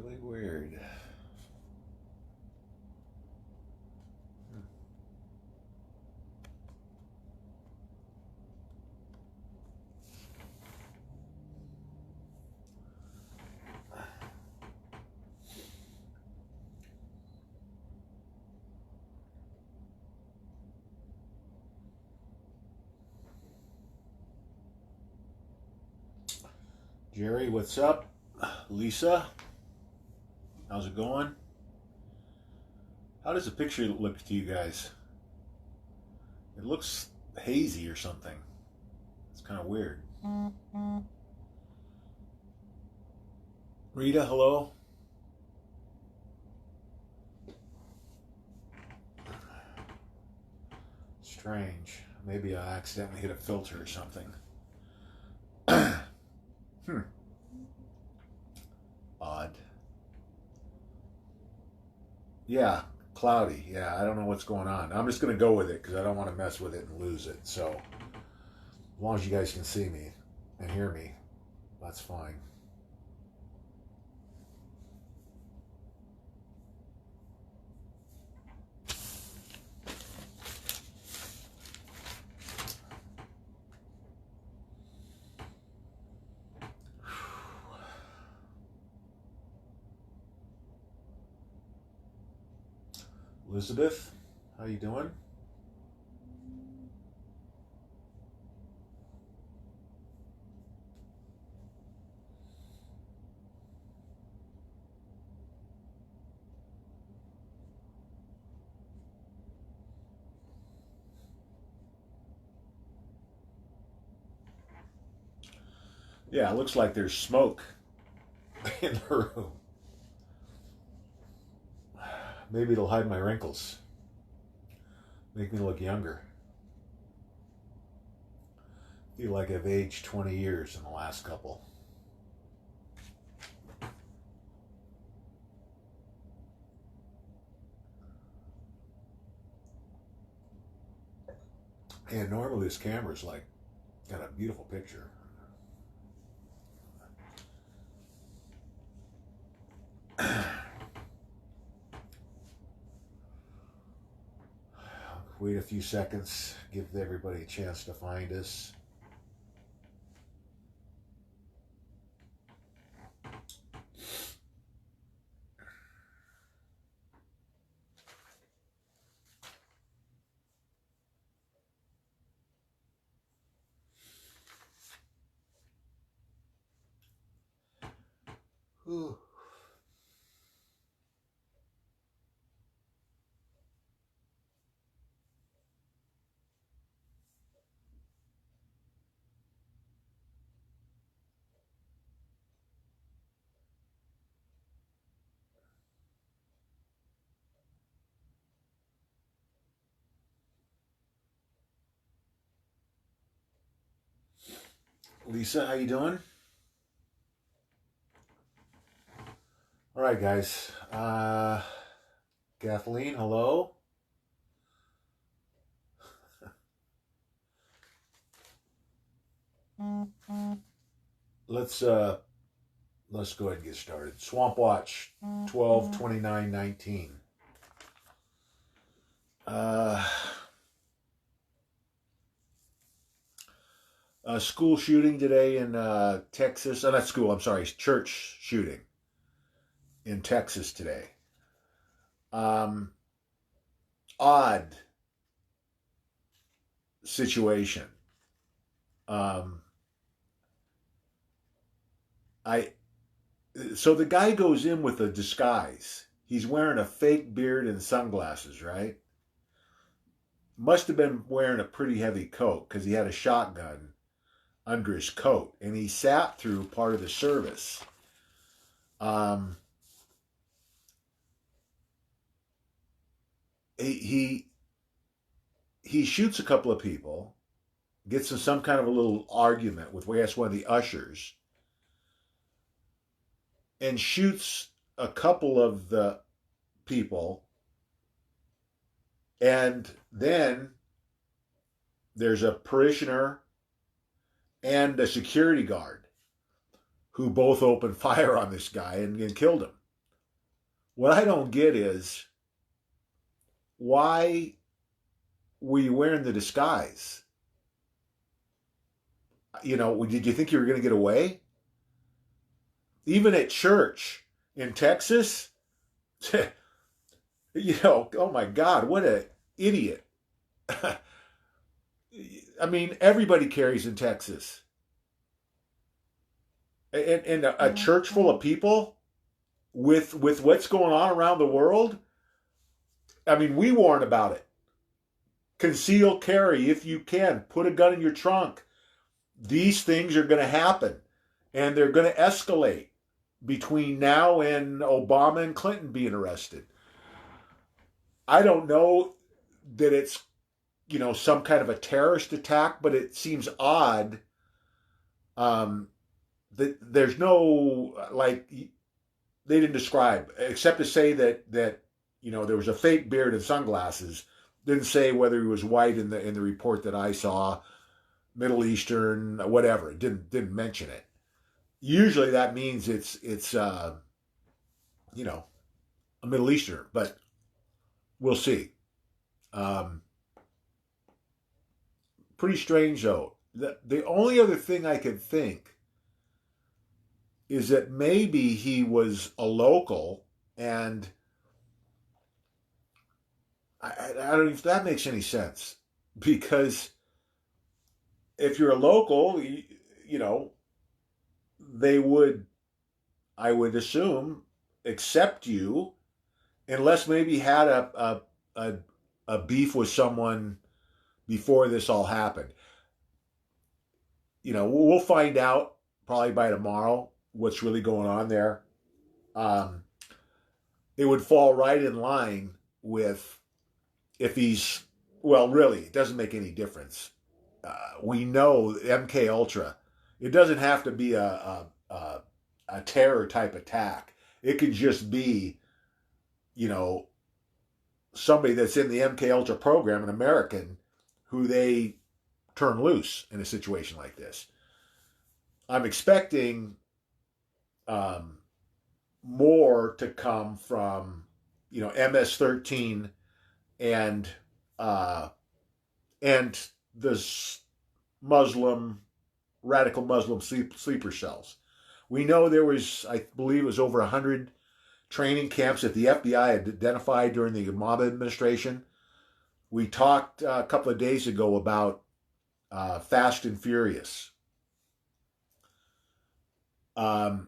really weird. Jerry, what's up? Lisa, how's it going? How does the picture look to you guys? It looks hazy or something. It's kind of weird. Rita, hello? Strange. Maybe I accidentally hit a filter or something. Odd. Yeah, cloudy. Yeah, I don't know what's going on. I'm just going to go with it because I don't want to mess with it and lose it. So, as long as you guys can see me and hear me, that's fine. Elizabeth, how you doing? Yeah, it looks like there's smoke in the room. Maybe it'll hide my wrinkles. Make me look younger. Feel like I've aged 20 years in the last couple. And normally this camera's like got a beautiful picture. Wait a few seconds, give everybody a chance to find us. Ooh. Lisa, how you doing? All right, guys. Kathleen, hello. Let's go ahead and get started. Swampwatch 12/29/19. A school shooting today in Texas. Not school, I'm sorry, church shooting in Texas today. Um, Odd situation. Um, I so the guy goes in with a disguise. He's wearing a fake beard and sunglasses, right? Must have been wearing a pretty heavy coat because he had a shotgun under his coat, and he sat through part of the service. Um, he he shoots a couple of people, gets in some kind of a little argument with, I guess, one of the ushers, and shoots a couple of the people. And then there's a parishioner and a security guard who both opened fire on this guy and killed him. What I don't get is why were you wearing the disguise? Did you think you were going to get away? Even at church in Texas, oh my God, what an idiot. I mean, everybody carries in Texas. And a church full of people with what's going on around the world. I mean, we warn about it. Conceal carry if you can. Put a gun in your trunk. These things are going to happen, and they're going to escalate between now and Obama and Clinton being arrested. I don't know that it's, some kind of a terrorist attack, but it seems odd that there's no, like, they didn't describe, except to say that there was a fake beard and sunglasses. Didn't say whether he was white in the report that I saw, Middle Eastern, whatever. It didn't mention it. Usually that means it's a Middle Easterner, but we'll see. Pretty strange though. The only other thing I could think is that maybe he was a local, and I don't know if that makes any sense, because if you're a local, they would, I would assume, accept you, unless maybe had a beef with someone before this all happened. We'll find out probably by tomorrow what's really going on there. It would fall right in line with, if he's, well, really, it doesn't make any difference. We know MK Ultra. It doesn't have to be a terror type attack. It could just be, somebody that's in the MK Ultra program, an American, who they turn loose in a situation like this. I'm expecting more to come from, MS-13 and the radical Muslim sleeper cells. We know there was, I believe it was over 100 training camps that the FBI had identified during the Obama administration. We talked a couple of days ago about Fast and Furious. The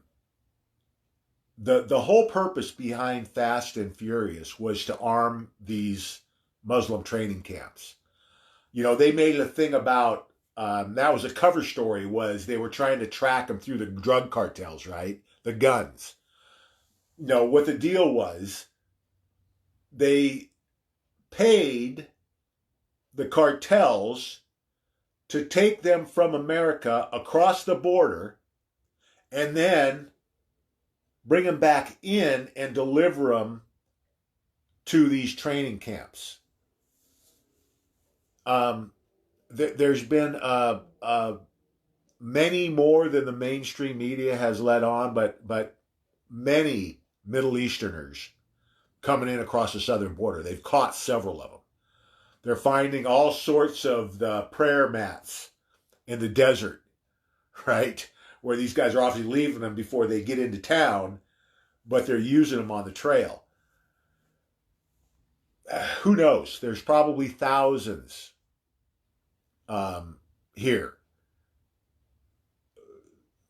whole purpose behind Fast and Furious was to arm these Muslim training camps. They made a thing about, that was a cover story, was they were trying to track them through the drug cartels, right? The guns. What the deal was, they paid the cartels to take them from America across the border and then bring them back in and deliver them to these training camps. There's been many more than the mainstream media has let on, but many Middle Easterners coming in across the southern border. They've caught several of them. They're finding all sorts of the prayer mats in the desert, right? Where these guys are obviously leaving them before they get into town, but they're using them on the trail. Who knows? There's probably thousands here.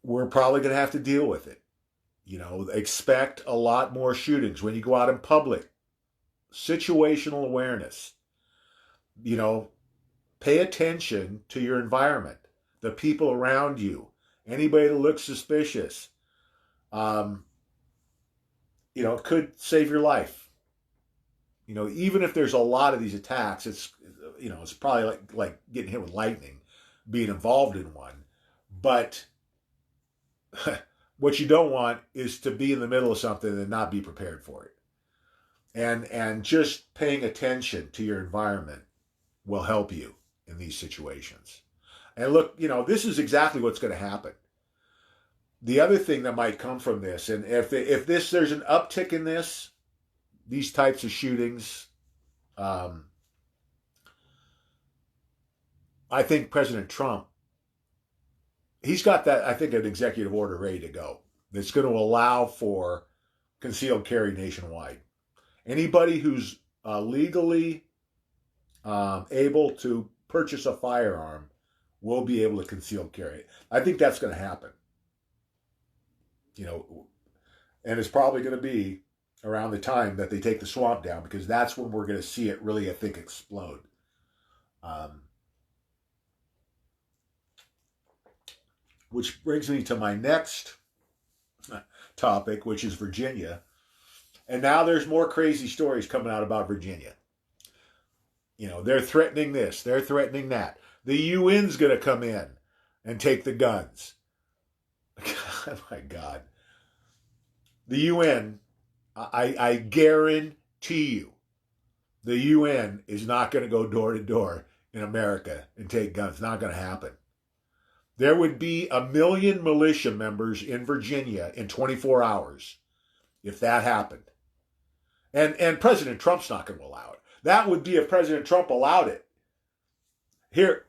We're probably going to have to deal with it. Expect a lot more shootings when you go out in public. Situational awareness. Pay attention to your environment, the people around you, anybody that looks suspicious. It could save your life. Even if there's a lot of these attacks, it's probably like getting hit with lightning, being involved in one. But what you don't want is to be in the middle of something and not be prepared for it. And just paying attention to your environment will help you in these situations. And look, this is exactly what's going to happen. The other thing that might come from this, and if there's an uptick in this, these types of shootings, I think President Trump, he's got that, I think, an executive order ready to go that's going to allow for concealed carry nationwide. Anybody who's legally able to purchase a firearm will be able to conceal carry it. I think that's going to happen. You know, and it's probably going to be around the time that they take the swamp down, because that's when we're going to see it really, I think, explode. Which brings me to my next topic, which is Virginia. And now there's more crazy stories coming out about Virginia. You know, they're threatening this, they're threatening that. The UN's going to come in and take the guns. Oh my God. The UN, I guarantee you, the UN is not going to go door to door in America and take guns. Not going to happen. There would be 1 million militia members in Virginia in 24 hours if that happened. And President Trump's not going to allow it. That would be if President Trump allowed it. Here,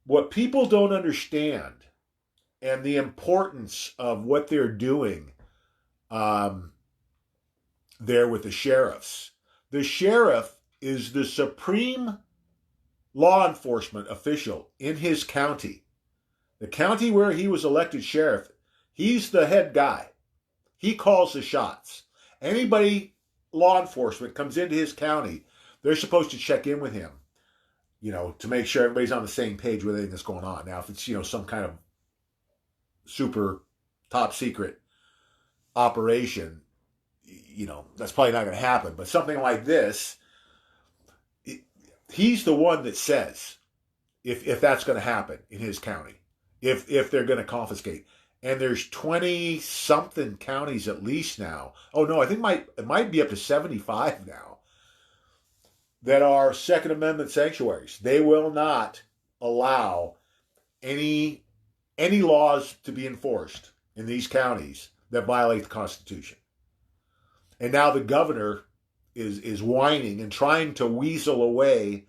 what people don't understand, and the importance of what they're doing there with the sheriffs. The sheriff is the supreme law enforcement official in his county. The county where he was elected sheriff, he's the head guy. He calls the shots. Anybody, law enforcement, comes into his county, they're supposed to check in with him, you know, to make sure everybody's on the same page with everything that's going on. Now, if it's, you know, some kind of super top secret operation, you know, that's probably not going to happen. But something like this, he's the one that says if that's going to happen in his county, if they're going to confiscate. And there's 20 something counties at least now. Oh no, I think it might be up to 75 now that are Second Amendment sanctuaries. They will not allow any laws to be enforced in these counties that violate the Constitution. And now the governor is whining and trying to weasel away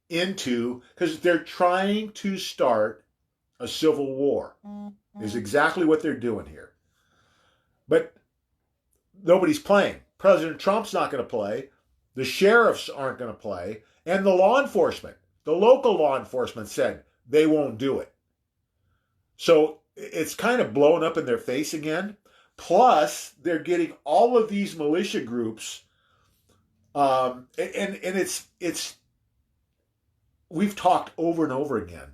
into, because they're trying to start a civil war. Is exactly what they're doing here. But nobody's playing. President Trump's not going to play. The sheriffs aren't going to play. And the law enforcement, the local law enforcement said they won't do it. So it's kind of blowing up in their face again. Plus, they're getting all of these militia groups. And it's we've talked over and over again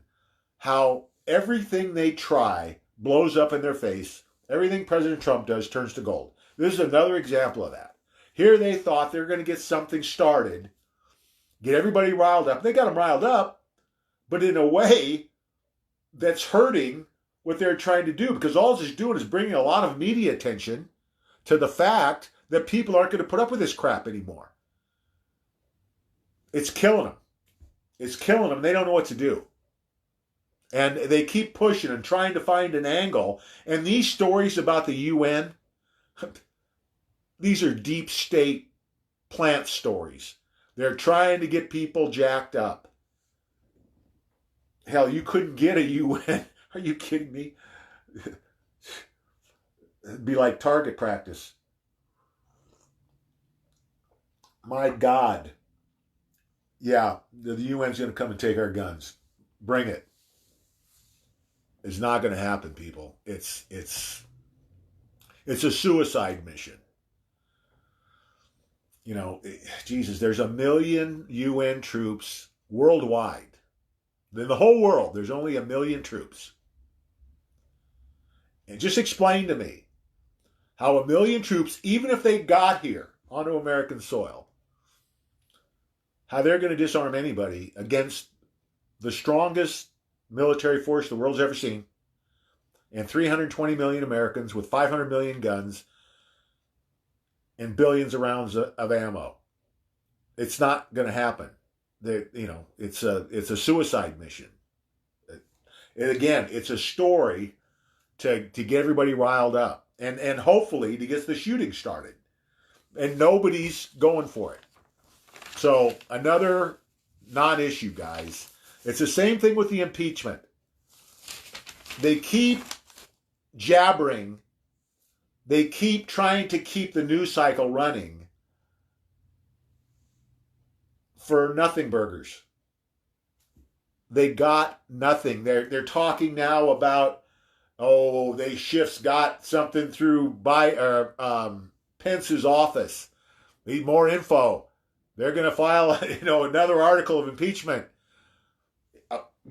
how everything they try blows up in their face. Everything President Trump does turns to gold. This is another example of that. Here they thought they were going to get something started, get everybody riled up. They got them riled up, but in a way that's hurting what they're trying to do, because all it's doing is bringing a lot of media attention to the fact that people aren't going to put up with this crap anymore. It's killing them. It's killing them. They don't know what to do. And they keep pushing and trying to find an angle. And these stories about the UN, these are deep state plant stories. They're trying to get people jacked up. Hell, you couldn't get a UN. Are you kidding me? It'd be like target practice. My God. Yeah, the UN's going to come and take our guns. Bring it. It's not going to happen, people. It's a suicide mission. You know, Jesus, there's 1 million UN troops worldwide. In the whole world, there's only 1 million troops. And just explain to me how 1 million troops, even if they got here onto American soil, how they're going to disarm anybody against the strongest military force the world's ever seen, and 320 million Americans with 500 million guns and billions of rounds of ammo. It's not going to happen. It's a suicide mission. And again, it's a story to get everybody riled up and hopefully to get the shooting started. and nobody's going for it. So another non-issue, guys. It's the same thing with the impeachment. They keep jabbering. They keep trying to keep the news cycle running for nothing burgers. They got nothing. They're talking now about, oh, they Schiff's got something through Pence's office. Need more info. They're going to file, another article of impeachment.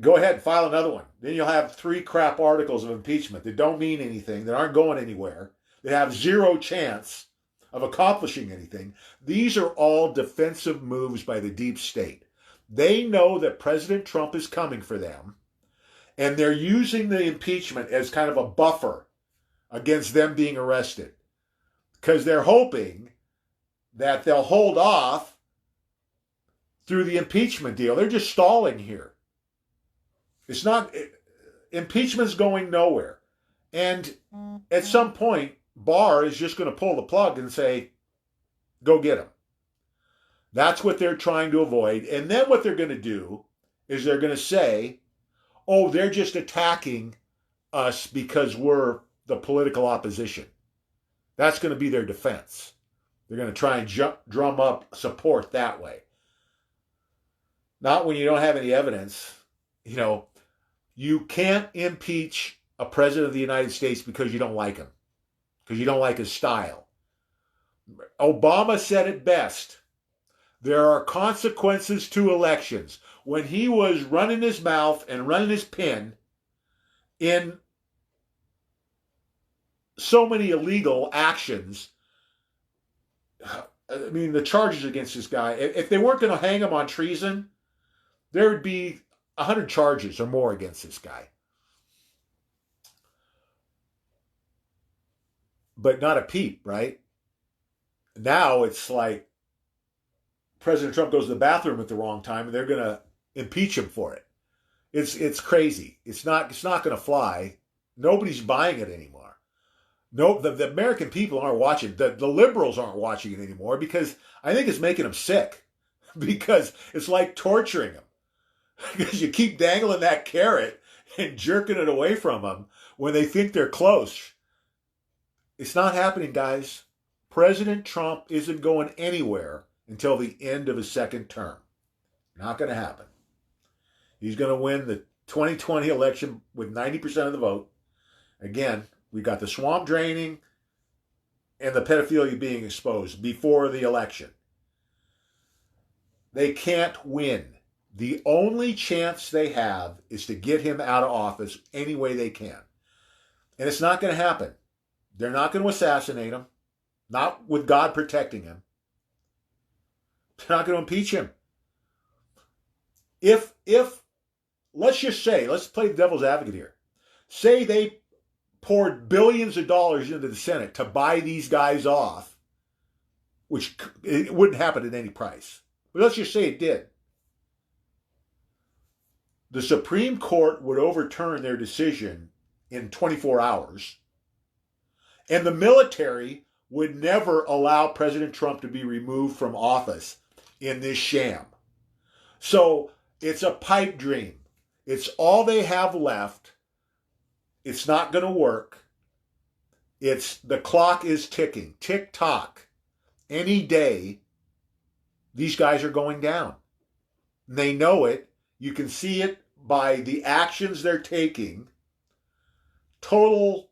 Go ahead and file another one. Then you'll have 3 crap articles of impeachment that don't mean anything, that aren't going anywhere, that have zero chance of accomplishing anything. These are all defensive moves by the deep state. They know that President Trump is coming for them, and they're using the impeachment as kind of a buffer against them being arrested, because they're hoping that they'll hold off through the impeachment deal. They're just stalling here. Impeachment's going nowhere. And at some point, Barr is just going to pull the plug and say, go get him. That's what they're trying to avoid. And then what they're going to do is they're going to say, oh, they're just attacking us because we're the political opposition. That's going to be their defense. They're going to try and drum up support that way. Not when you don't have any evidence. You can't impeach a president of the United States because you don't like him, because you don't like his style. Obama said it best. There are consequences to elections. When he was running his mouth and running his pen in so many illegal actions, I mean, the charges against this guy, if they weren't going to hang him on treason, there would be 100 charges or more against this guy. But not a peep, right? Now it's like President Trump goes to the bathroom at the wrong time and they're going to impeach him for it. It's crazy. It's not going to fly. Nobody's buying it anymore. No, the American people aren't watching. The liberals aren't watching it anymore because I think it's making them sick, because it's like torturing them. Because you keep dangling that carrot and jerking it away from them when they think they're close. It's not happening, guys. President Trump isn't going anywhere until the end of his second term. Not going to happen. He's going to win the 2020 election with 90% of the vote. Again, we got the swamp draining and the pedophilia being exposed before the election. They can't win. The only chance they have is to get him out of office any way they can. And it's not going to happen. They're not going to assassinate him. Not with God protecting him. They're not going to impeach him. If let's just say, let's play the devil's advocate here. Say they poured billions of dollars into the Senate to buy these guys off, which it wouldn't happen at any price. But let's just say it did. The Supreme Court would overturn their decision in 24 hours, and the military would never allow President Trump to be removed from office in this sham. So it's a pipe dream. It's all they have left. It's not going to work. The clock is ticking. Tick tock. Any day, these guys are going down. They know it. You can see it by the actions they're taking. I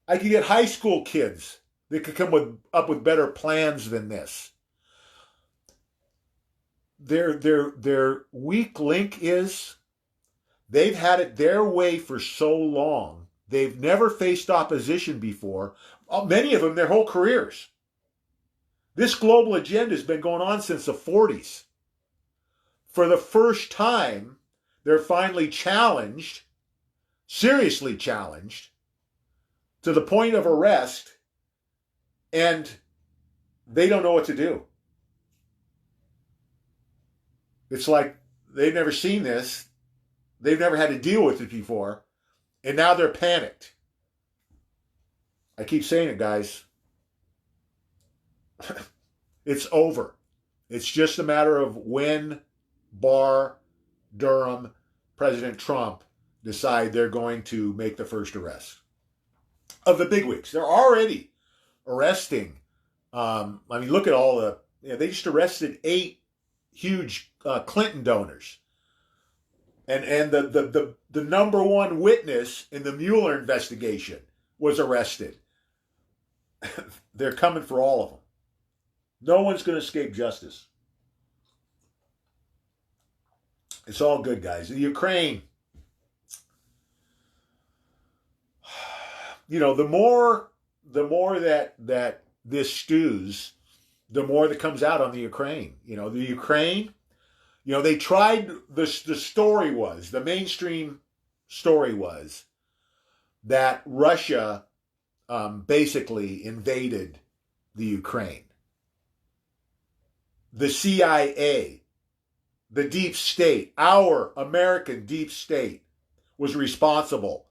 could get high school kids that could come up with better plans than this. Their weak link is they've had it their way for so long. They've never faced opposition before. Many of them their whole careers. This global agenda has been going on since the 40s. For the first time, they're finally challenged, seriously challenged, to the point of arrest, and they don't know what to do. It's like they've never seen this. They've never had to deal with it before, and now they're panicked. I keep saying it, guys. It's over. It's just a matter of when Barr, Durham, President Trump decide they're going to make the first arrest of the bigwigs. They're already arresting. I mean, look at all the. They just arrested 8 huge Clinton donors, and the number one witness in the Mueller investigation was arrested. They're coming for all of them. No one's going to escape justice. It's all good, guys. The Ukraine. The more that this stews, the more that comes out on the Ukraine. The Ukraine. They tried. The mainstream story was that Russia basically invaded the Ukraine. The CIA, the deep state, our American deep state, was responsible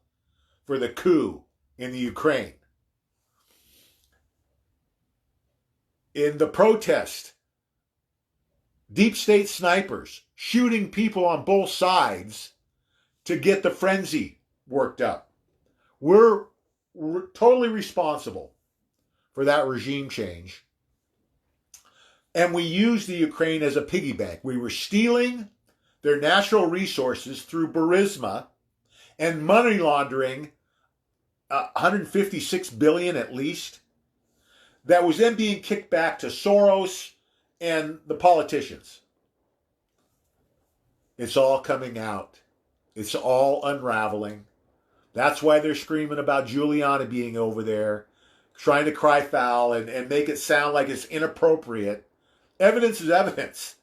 for the coup in the Ukraine. In the protest, deep state snipers shooting people on both sides to get the frenzy worked up. We're totally responsible for that regime change. And we used the Ukraine as a piggy bank. We were stealing their natural resources through Burisma and money laundering 156 billion at least. That was then being kicked back to Soros and the politicians. It's all coming out. It's all unraveling. That's why they're screaming about Giuliani being over there, trying to cry foul and make it sound like it's inappropriate. Evidence is evidence.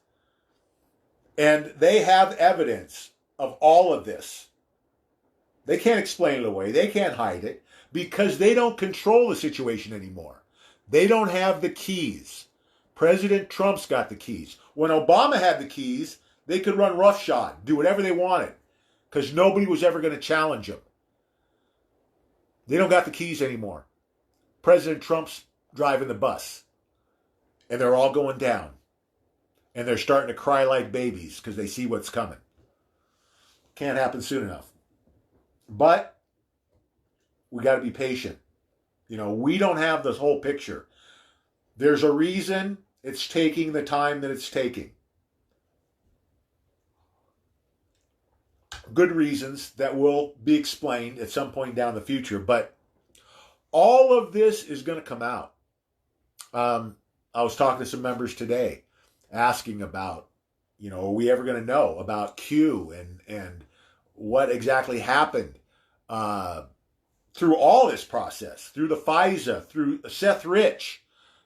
And they have evidence of all of this. They can't explain it away. They can't hide it because they don't control the situation anymore. They don't have the keys. President Trump's got the keys. When Obama had the keys, they could run roughshod, do whatever they wanted because nobody was ever going to challenge them. They don't got the keys anymore. President Trump's driving the bus. And they're all going down. And they're starting to cry like babies because they see what's coming. Can't happen soon enough. But we got to be patient. We don't have this whole picture. There's a reason it's taking the time that it's taking. Good reasons that will be explained at some point down the future. But all of this is going to come out. I was talking to some members today asking about, are we ever going to know about Q and what exactly happened through all this process, through the FISA, through Seth Rich,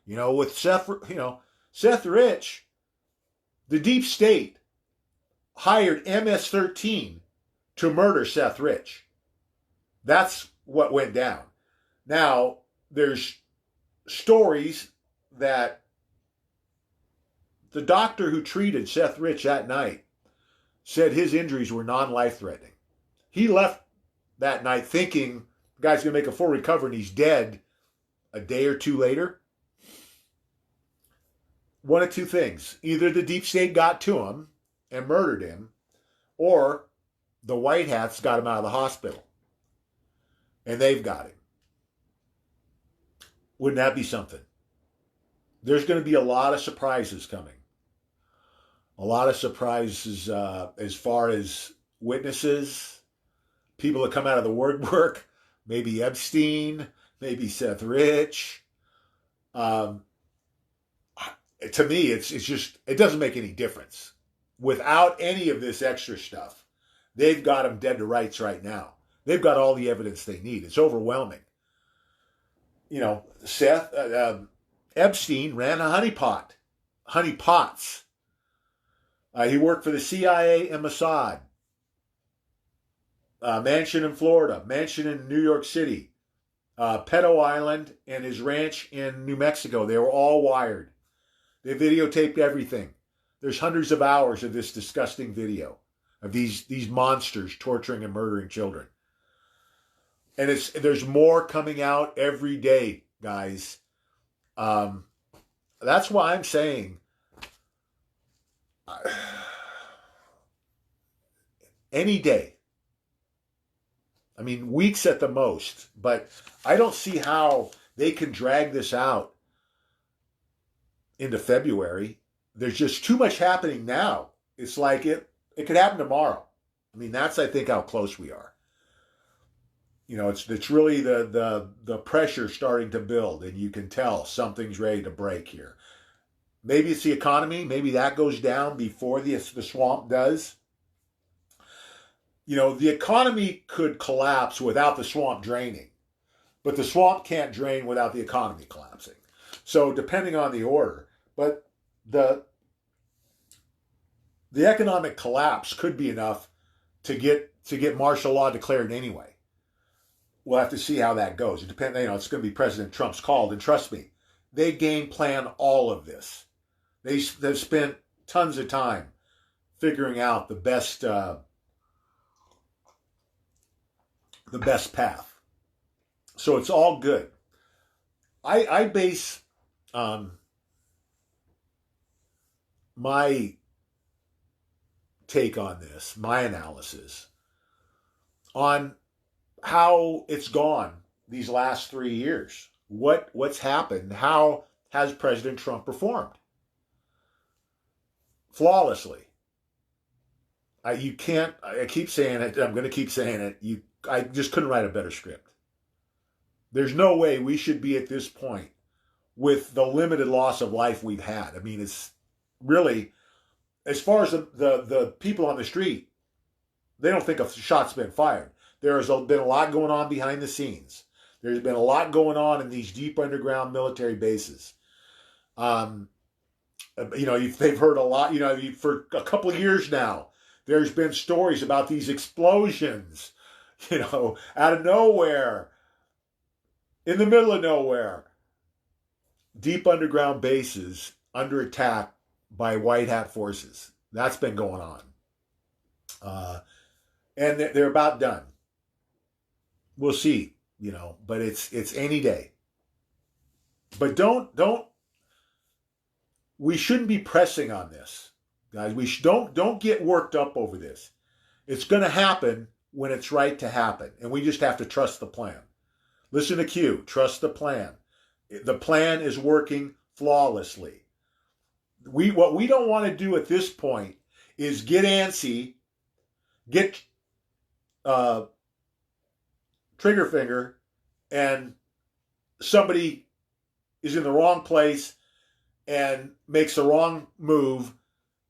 with Seth Rich, the deep state hired MS-13 to murder Seth Rich. That's what went down. Now, there's stories that the doctor who treated Seth Rich that night said his injuries were non-life-threatening. He left that night thinking the guy's going to make a full recovery and he's dead a day or two later. One of two things. Either the deep state got to him and murdered him, or the white hats got him out of the hospital. And they've got him. Wouldn't that be something? There's going to be a lot of surprises coming. A lot of surprises as far as witnesses, people that come out of the woodwork, maybe Epstein, maybe Seth Rich. To me, it's just, it doesn't make any difference. Without any of this extra stuff, they've got them dead to rights right now. They've got all the evidence they need. It's overwhelming. Epstein ran a honeypots. He worked for the CIA and Mossad. Mansion in Florida, mansion in New York City, Pedo Island, and his ranch in New Mexico. They were all wired. They videotaped everything. There's hundreds of hours of this disgusting video of these monsters torturing and murdering children. And there's more coming out every day, guys. that's why I'm saying any day. I mean, weeks at the most, but I don't see how they can drag this out into February. There's just too much happening now. It's like it could happen tomorrow. I mean, that's I think how close we are. You know, it's really the pressure starting to build, and you can tell something's ready to break here. Maybe it's the economy. Maybe that goes down before the swamp does. You know, the economy could collapse without the swamp draining, but the swamp can't drain without the economy collapsing. So depending on the order, but the the economic collapse could be enough to get martial law declared anyway. We'll have to see how that goes. It depends. You know, it's going to be President Trump's call, and trust me, they game plan all of this. They've spent tons of time figuring out the best path. So it's all good. I base my take on this, my analysis, on how it's gone these last 3 years. What's happened? How has President Trump performed? Flawlessly. You can't. I keep saying it. I'm going to keep saying it. I just couldn't write a better script. There's no way we should be at this point with the limited loss of life we've had. I mean, it's really, as far as the people on the street, they don't think a shot's been fired. There has been a lot going on behind the scenes. There's been a lot going on in these deep underground military bases. You know, they've heard a lot. You know, for a couple of years now, there's been stories about these explosions. You know, out of nowhere, in the middle of nowhere, deep underground bases under attack by white hat forces. That's been going on, and they're about done. We'll see, you know, but it's any day. But don't we shouldn't be pressing on this, guys. Don't get worked up over this. It's going to happen when it's right to happen, and we just have to trust the plan. Listen to Q. Trust the plan. The plan is working flawlessly. What we don't want to do at this point is get antsy, get trigger finger, and somebody is in the wrong place and makes the wrong move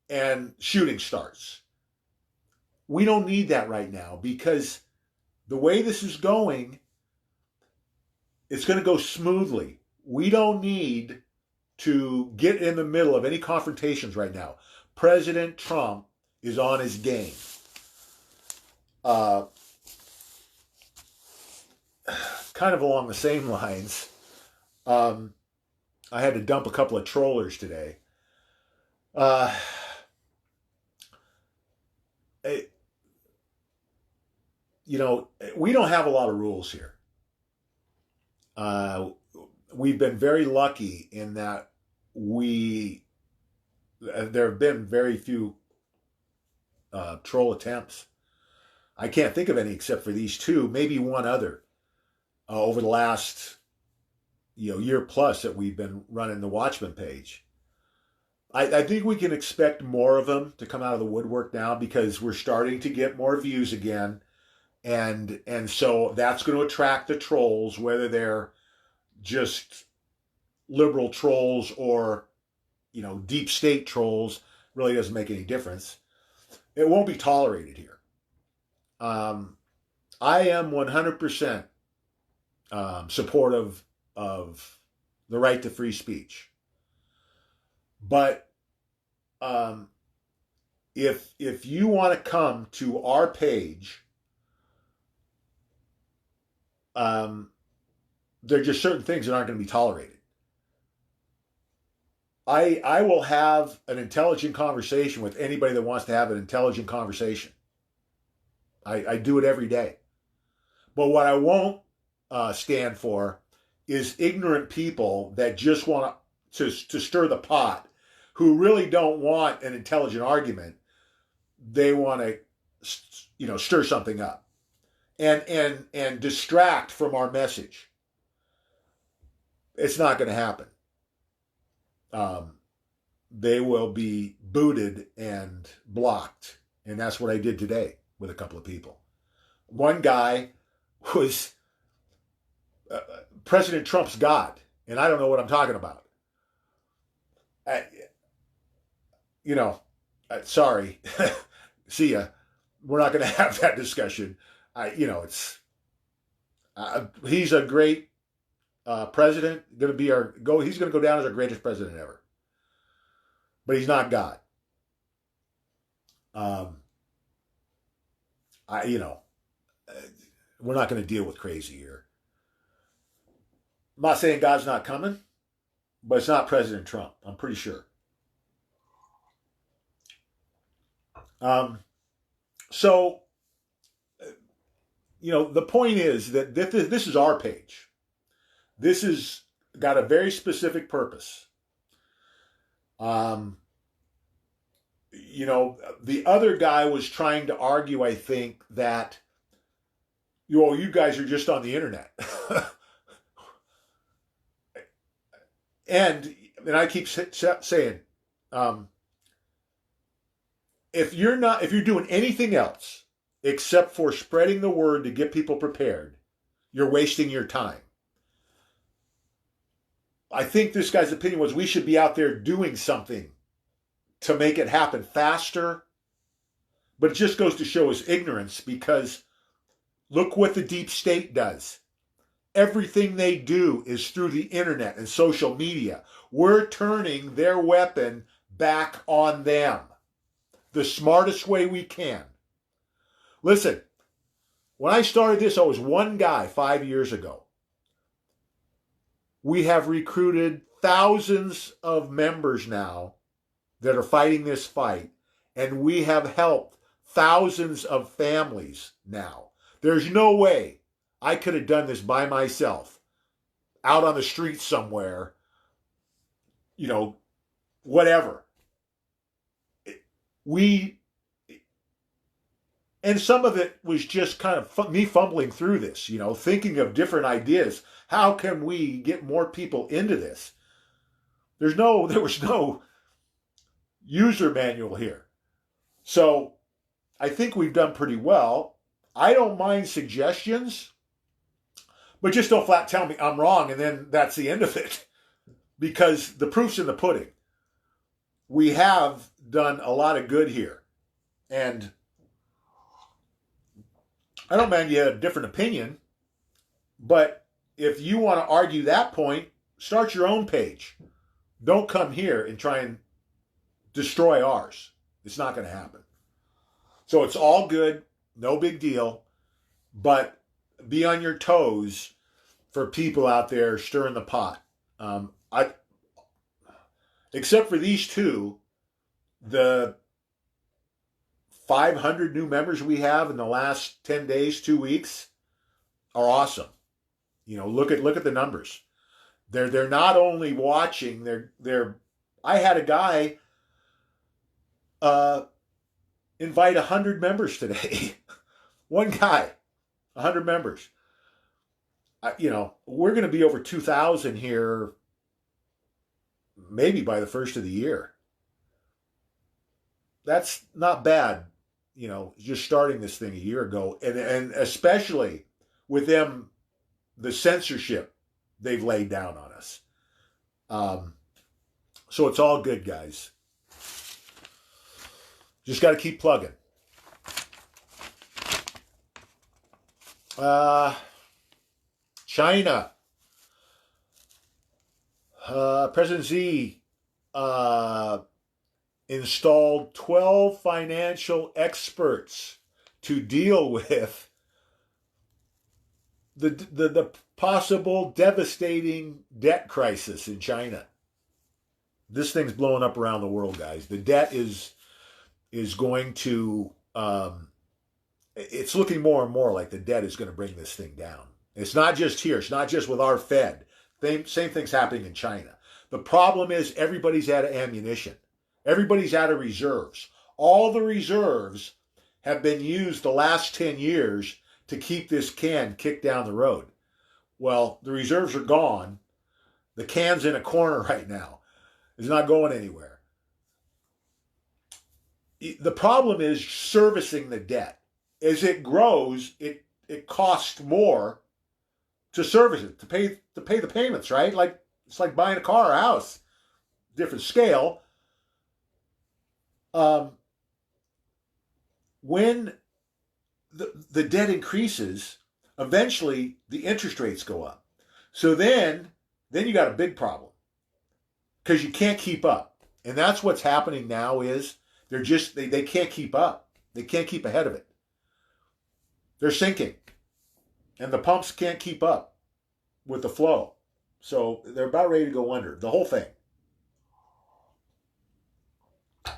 and shooting starts. We don't need that right now because the way this is going, it's going to go smoothly. We don't need to get in the middle of any confrontations right now. President Trump is on his game. Kind of along the same lines, I had to dump a couple of trollers today. You know, we don't have a lot of rules here. We've been very lucky in that there have been very few troll attempts. I can't think of any except for these two, maybe one other, over the last year plus that we've been running the Watchman page. I think we can expect more of them to come out of the woodwork now because we're starting to get more views again. And so that's going to attract the trolls, whether they're just liberal trolls or, deep state trolls, really doesn't make any difference. It won't be tolerated here. I am 100% supportive of the right to free speech. But if you want to come to our page, there are just certain things that aren't going to be tolerated. I will have an intelligent conversation with anybody that wants to have an intelligent conversation. I do it every day. But what I won't stand for is ignorant people that just want to stir the pot, who really don't want an intelligent argument. They want to, stir something up and distract from our message. It's not going to happen. They will be booted and blocked. And that's what I did today with a couple of people. One guy was President Trump's God, and I don't know what I'm talking about. Sorry. See ya. We're not going to have that discussion. He's a great president. He's going to go down as our greatest president ever. But he's not God. We're not going to deal with crazy here. I'm not saying God's not coming, but it's not President Trump. I'm pretty sure. So, the point is that this is our page. This has got a very specific purpose. The other guy was trying to argue, I think, that, you guys are just on the internet. and I keep saying, if you're doing anything else except for spreading the word to get people prepared, you're wasting your time. I think this guy's opinion was we should be out there doing something to make it happen faster. But it just goes to show his ignorance, because look what the deep state does. Everything they do is through the internet and social media. We're turning their weapon back on them the smartest way we can. Listen, when I started this, I was one guy 5 years ago. We have recruited thousands of members now that are fighting this fight, and we have helped thousands of families now. There's no way I could have done this by myself, out on the street somewhere, whatever. And some of it was just kind of me fumbling through this, thinking of different ideas. How can we get more people into this? There was no user manual here. So I think we've done pretty well. I don't mind suggestions, but just don't flat tell me I'm wrong and then that's the end of it. Because the proof's in the pudding. We have done a lot of good here. And I don't mind you have a different opinion, but if you want to argue that point, start your own page. Don't come here and try and destroy ours. It's not going to happen. So it's all good, no big deal, but be on your toes for people out there stirring the pot. Except for these two, the 500 new members we have in the last 10 days, 2 weeks, are awesome. Look at the numbers. They're not only watching, they're I had a guy invite 100 members today. One guy, 100 members. We're going to be over 2,000 here maybe by the first of the year. That's not bad, just starting this thing a year ago. And especially with them, the censorship they've laid down on us. So it's all good, guys. Just got to keep plugging. China. President Xi installed 12 financial experts to deal with the possible devastating debt crisis in China. This thing's blowing up around the world, guys. The debt is going to, it's looking more and more like the debt is going to bring this thing down. It's not just here. It's not just with our Fed. Same thing's happening in China. The problem is everybody's out of ammunition. Everybody's out of reserves. All the reserves have been used the last 10 years to keep this can kicked down the road. Well, the reserves are gone. The can's in a corner right now. It's not going anywhere. The problem is servicing the debt. As it grows, it costs more to service it, to pay the payments, right? Like it's like buying a car or a house. Different scale. When the debt increases, eventually the interest rates go up. So then you got a big problem because you can't keep up. And that's what's happening now is they can't keep up. They can't keep ahead of it. They're sinking. And the pumps can't keep up with the flow. So they're about ready to go under. The whole thing.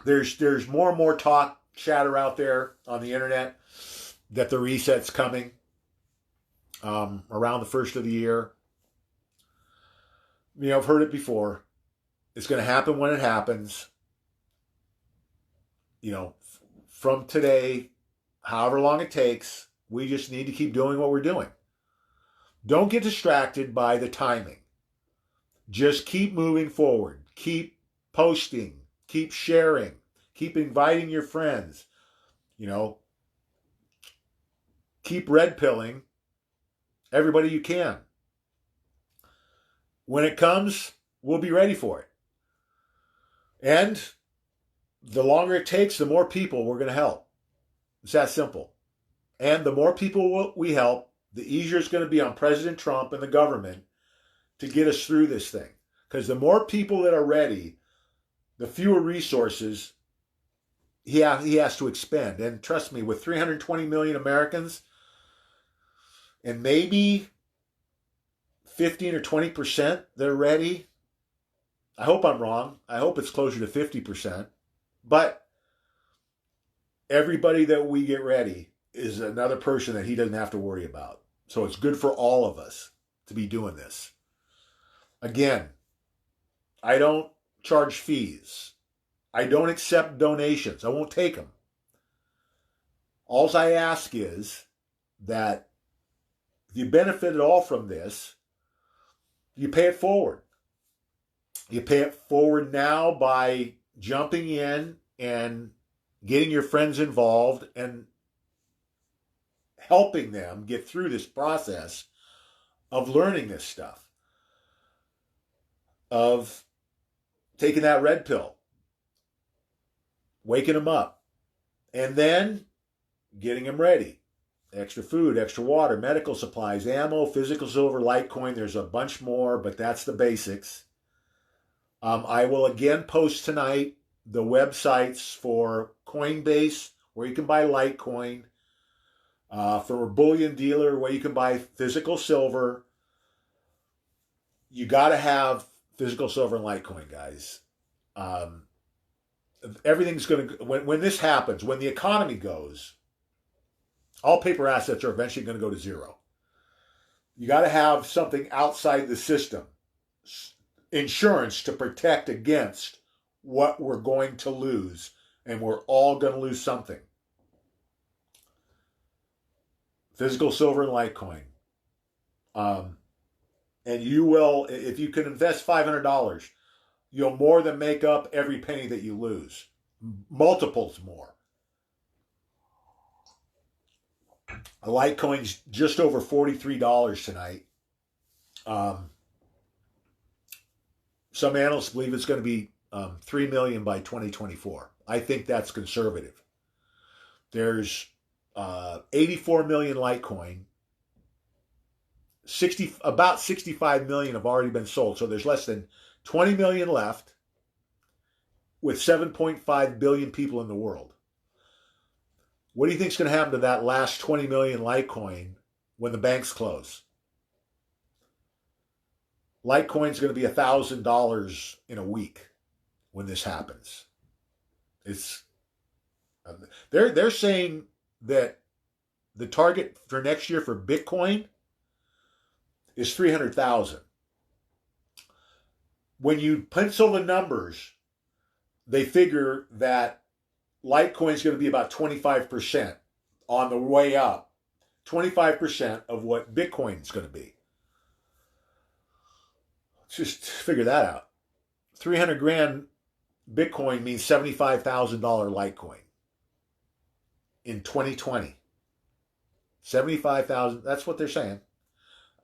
There's more and more talk, chatter out there on the internet that the reset's coming around the first of the year. You know, I've heard it before. It's going to happen when it happens. You know, from today, however long it takes, we just need to keep doing what we're doing. Don't get distracted by the timing. Just keep moving forward. Keep posting. Keep sharing. Keep inviting your friends. You know, keep red pilling everybody you can. When it comes, we'll be ready for it. And the longer it takes, the more people we're going to help. It's that simple. And the more people we help, the easier it's going to be on President Trump and the government to get us through this thing. Because the more people that are ready, the fewer resources he has to expend. And trust me, with 320 million Americans, and maybe 15 or 20% they're ready. I hope I'm wrong. I hope it's closer to 50%. But everybody that we get ready is another person that he doesn't have to worry about. So it's good for all of us to be doing this. Again, I don't charge fees. I don't accept donations. I won't take them. All I ask is that if you benefit at all from this, you pay it forward. You pay it forward now by jumping in and getting your friends involved and helping them get through this process of learning this stuff, of taking that red pill, waking them up, and then getting them ready. Extra food, extra water, medical supplies, ammo, physical silver, Litecoin. There's a bunch more, but that's the basics. I will again post tonight the websites for Coinbase, where you can buy Litecoin, for a bullion dealer, where you can buy physical silver. You got to have physical silver and Litecoin, guys. Everything's going to, when this happens, when the economy goes, all paper assets are eventually going to go to zero. You got to have something outside the system, insurance to protect against what we're going to lose, and we're all going to lose something. Physical silver and Litecoin. And you will, if you can invest $500, you'll more than make up every penny that you lose. Multiples more. A Litecoin's just over $43 tonight. Some analysts believe it's going to be 3 million by 2024. I think that's conservative. There's 84 million Litecoin. About 65 million have already been sold. So there's less than 20 million left with 7.5 billion people in the world. What do you think is going to happen to that last 20 million Litecoin when the banks close? Litecoin's going to be $1,000 in a week when this happens. It's they're saying that the target for next year for Bitcoin is 300,000. when you pencil the numbers, they figure that Litecoin is going to be about 25% on the way up, 25% of what Bitcoin is going to be. Just figure that out. 300 grand Bitcoin means $75,000 Litecoin in 2020. 75,000, that's what they're saying.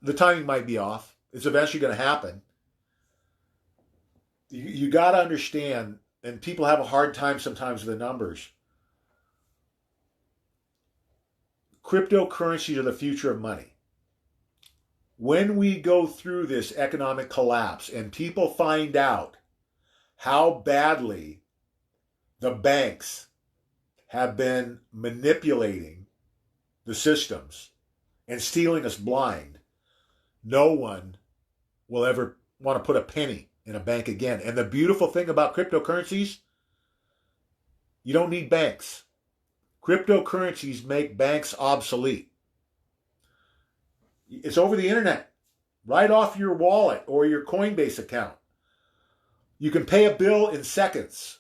The timing might be off. It's eventually going to happen. You got to understand, and people have a hard time sometimes with the numbers. Cryptocurrencies are the future of money. When we go through this economic collapse and people find out how badly the banks have been manipulating the systems and stealing us blind, no one will ever want to put a penny in a bank again. And the beautiful thing about cryptocurrencies, you don't need banks. Cryptocurrencies make banks obsolete. It's over the internet, right off your wallet or your Coinbase account. You can pay a bill in seconds.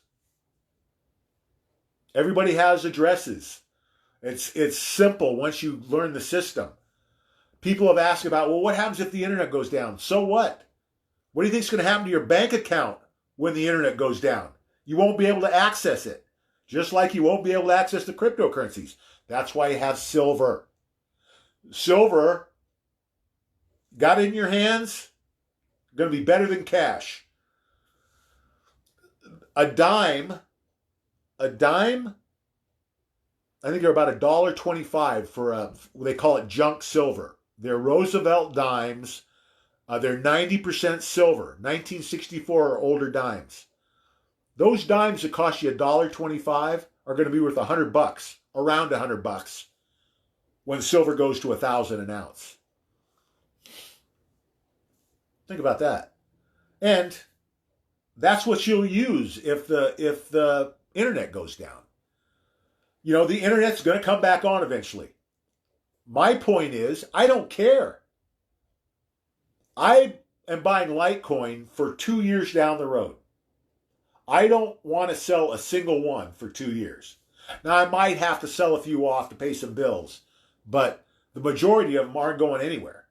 Everybody has addresses. It's simple once you learn the system. People have asked about, well, what happens if the internet goes down? So what? What do you think is going to happen to your bank account when the internet goes down? You won't be able to access it, just like you won't be able to access the cryptocurrencies. That's why you have silver. Silver, got it in your hands, going to be better than cash. A dime, I think they're about $1.25 for they call it junk silver. They're Roosevelt dimes. They're 90% silver, 1964 or older dimes. Those dimes that cost you $1.25 are going to be worth $100, around $100, when silver goes to $1,000 an ounce. Think about that. And that's what you'll use if the internet goes down. You know, the internet's going to come back on eventually. My point is, I don't care. I am buying Litecoin for 2 years down the road. I don't want to sell a single one for 2 years. Now, I might have to sell a few off to pay some bills, but the majority of them aren't going anywhere.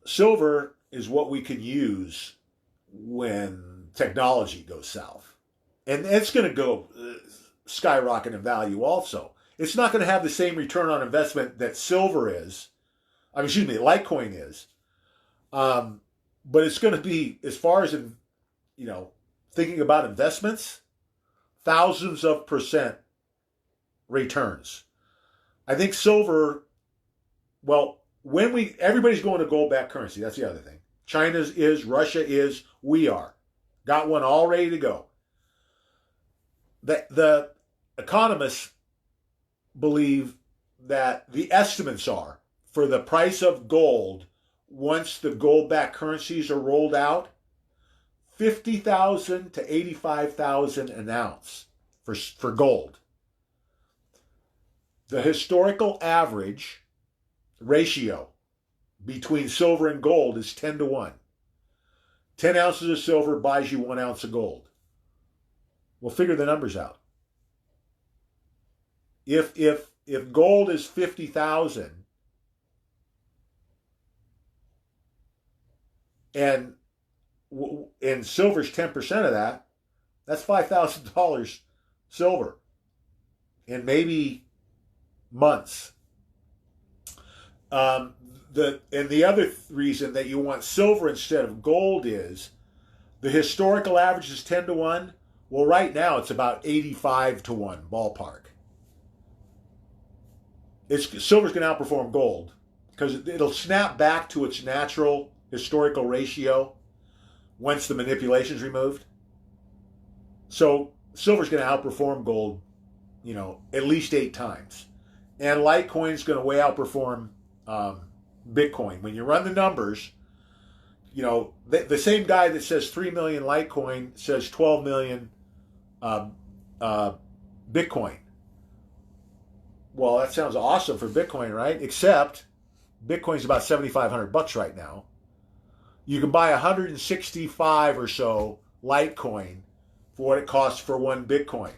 Silver is what we can use when technology goes south. And it's going to go skyrocket in value also. It's not going to have the same return on investment that silver is. Litecoin is. But it's going to be, as far as, thinking about investments, thousands of percent returns. I think silver, everybody's going to gold-backed currency. That's the other thing. China's is, Russia is, we are. Got one all ready to go. The economists believe that the estimates are for the price of gold, once the gold-backed currencies are rolled out, $50,000 to $85,000 an ounce for gold. The historical average ratio between silver and gold is 10 to 1. 10 ounces of silver buys you 1 ounce of gold. We'll figure the numbers out. If gold is 50,000 and silver's 10% of that, that's $5,000 silver in maybe months. And the other reason that you want silver instead of gold is the historical average is 10 to 1. Well, right now it's about 85 to 1 ballpark. Silver's going to outperform gold because it'll snap back to its natural historical ratio once the manipulation's removed. So silver's going to outperform gold, at least 8 times. And Litecoin's going to way outperform Bitcoin. When you run the numbers, the same guy that says 3 million Litecoin says 12 million Bitcoin. Well, that sounds awesome for Bitcoin, right? Except Bitcoin's about $7,500 right now. You can buy 165 or so Litecoin for what it costs for one Bitcoin.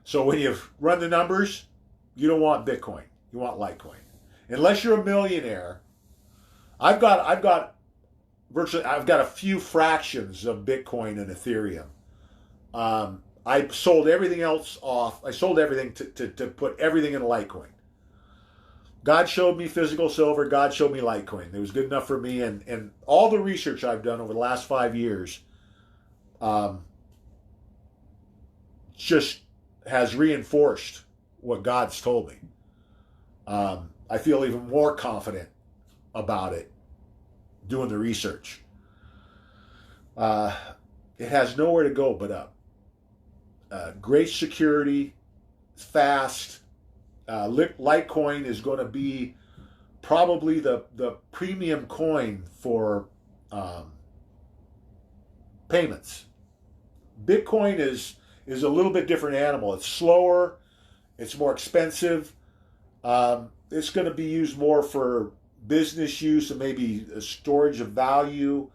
So when you run the numbers, you don't want Bitcoin. You want Litecoin. Unless you're a millionaire. I've got a few fractions of Bitcoin and Ethereum. I sold everything else off. I sold everything to put everything in Litecoin. God showed me physical silver. God showed me Litecoin. It was good enough for me. And all the research I've done over the last 5 years just has reinforced what God's told me. I feel even more confident about it doing the research. It has nowhere to go but up. Great security, fast. Litecoin is going to be probably the premium coin for payments. Bitcoin is a little bit different animal. It's slower. It's more expensive. It's going to be used more for business use and maybe a storage of value.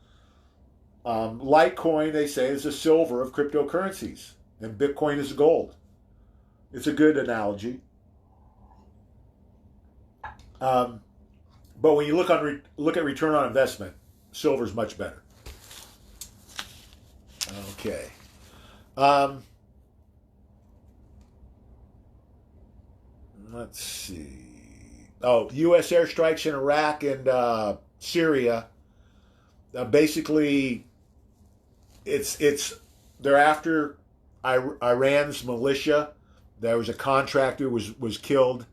Litecoin, they say, is the silver of cryptocurrencies, and Bitcoin is gold. It's a good analogy. But when you look at return on investment, silver's much better. Okay. Let's see. Oh, U.S. airstrikes in Iraq and Syria. Basically, they're after Iran's militia. There was a contractor was killed,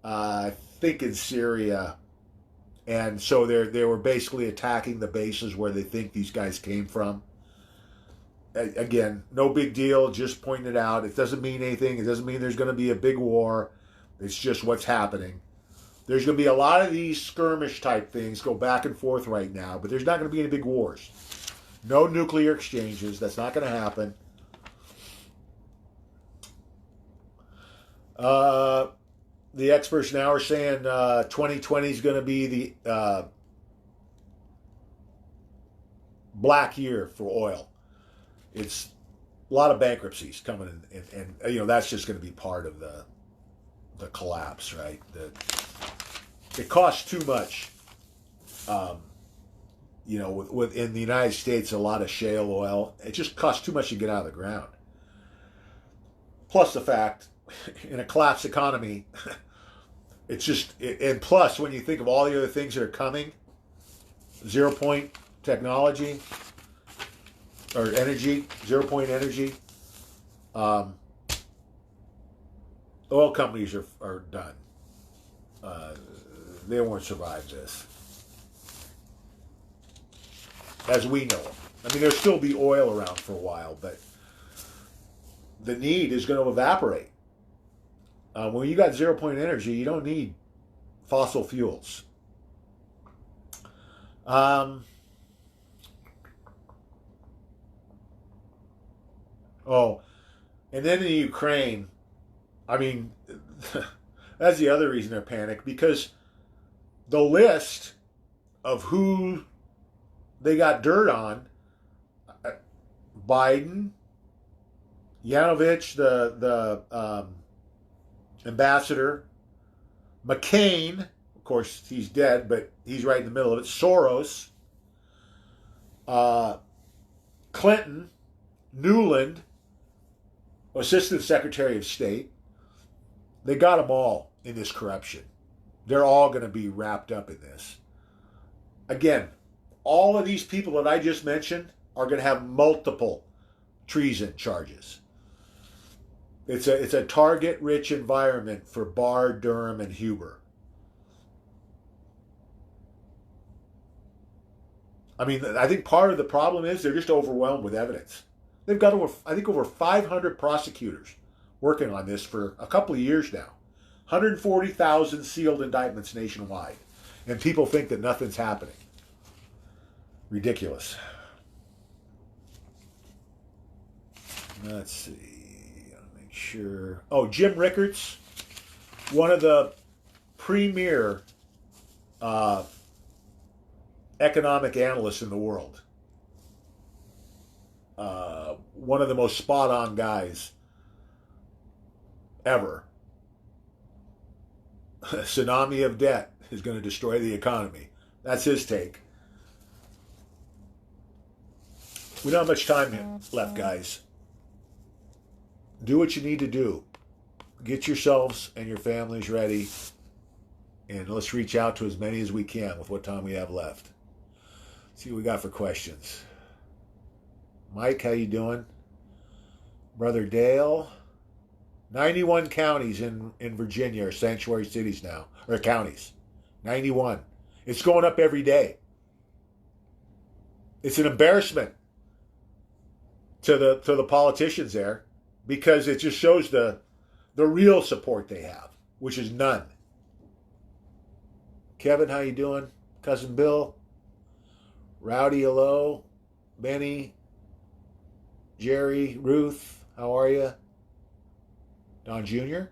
I think in Syria, and so they were basically attacking the bases where they think these guys came from. Again, no big deal. Just pointing it out. It doesn't mean anything. It doesn't mean there's going to be a big war. It's just what's happening. There's going to be a lot of these skirmish type things go back and forth right now, but there's not going to be any big wars. No nuclear exchanges. That's not going to happen. The experts now are saying 2020 is going to be the black year for oil. It's a lot of bankruptcies coming in, and that's just going to be part of the collapse, right? It costs too much. In the United States, a lot of shale oil. It just costs too much to get out of the ground. Plus the fact, in a collapsed economy, and plus when you think of all the other things that are coming, 0 point technology or energy, 0 point energy, oil companies are done. They won't survive this, as we know them. I mean, there'll still be oil around for a while, but the need is going to evaporate. When you got 0 point energy, you don't need fossil fuels. And then in Ukraine, I mean, that's the other reason they're panicked, because the list of who they got dirt on, Biden, Yanovich, the ambassador, McCain, of course he's dead, but he's right in the middle of it, Soros, Clinton, Newland, Assistant Secretary of State. They got them all in this corruption. They're all going to be wrapped up in this. Again, all of these people that I just mentioned are going to have multiple treason charges. It's a target-rich environment for Barr, Durham, and Huber. I mean, I think part of the problem is they're just overwhelmed with evidence. They've got over 500 prosecutors working on this for a couple of years now. 140,000 sealed indictments nationwide. And people think that nothing's happening. Ridiculous. Let's see. Gotta make sure. Oh, Jim Rickards, one of the premier economic analyst in the world. One of the most spot on guys ever. Tsunami of debt is going to destroy the economy. That's his take. We don't have much time left, guys. Do what you need to do. Get yourselves and your families ready, and let's reach out to as many as we can with what time we have left. See what we got for questions. Mike, how you doing? Brother Dale. 91 counties in Virginia are sanctuary cities now, or counties. 91. It's going up every day. It's an embarrassment to the politicians there, because it just shows the real support they have, which is none. Kevin, how you doing? Cousin Bill, Rowdy, hello. Benny, Jerry, Ruth, how are you? Don Jr.?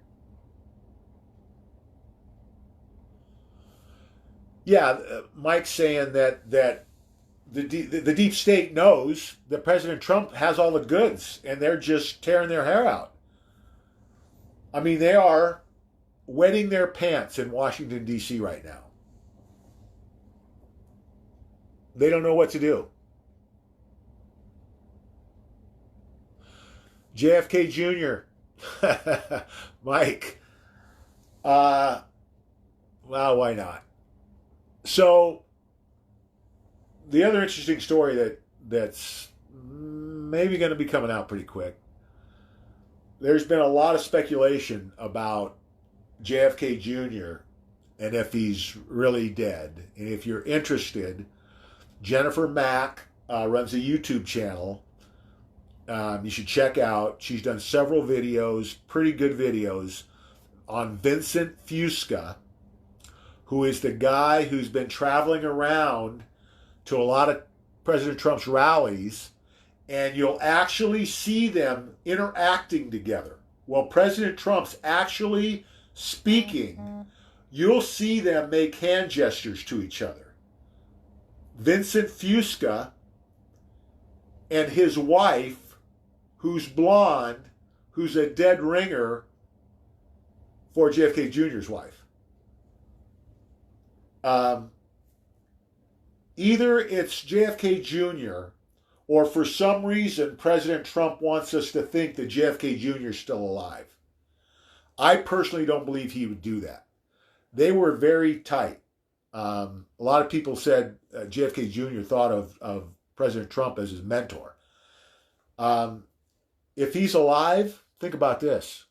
Yeah, Mike's saying that the deep state knows that President Trump has all the goods, and they're just tearing their hair out. I mean, they are wetting their pants in Washington, D.C. right now. They don't know what to do. JFK Jr. Mike. Well, why not? So, the other interesting story that's maybe going to be coming out pretty quick. There's been a lot of speculation about JFK Jr. and if he's really dead. And if you're interested, Jennifer Mack runs a YouTube channel. You should check out. She's done several videos, pretty good videos, on Vincent Fusca, who is the guy who's been traveling around to a lot of President Trump's rallies, and you'll actually see them interacting together. While President Trump's actually speaking, you'll see them make hand gestures to each other. Vincent Fusca and his wife, who's blonde, who's a dead ringer for JFK Jr.'s wife. Either it's JFK Jr. or for some reason President Trump wants us to think that JFK Jr. is still alive. I personally don't believe he would do that. They were very tight. A lot of people said JFK Jr. thought of President Trump as his mentor. If he's alive, think about this.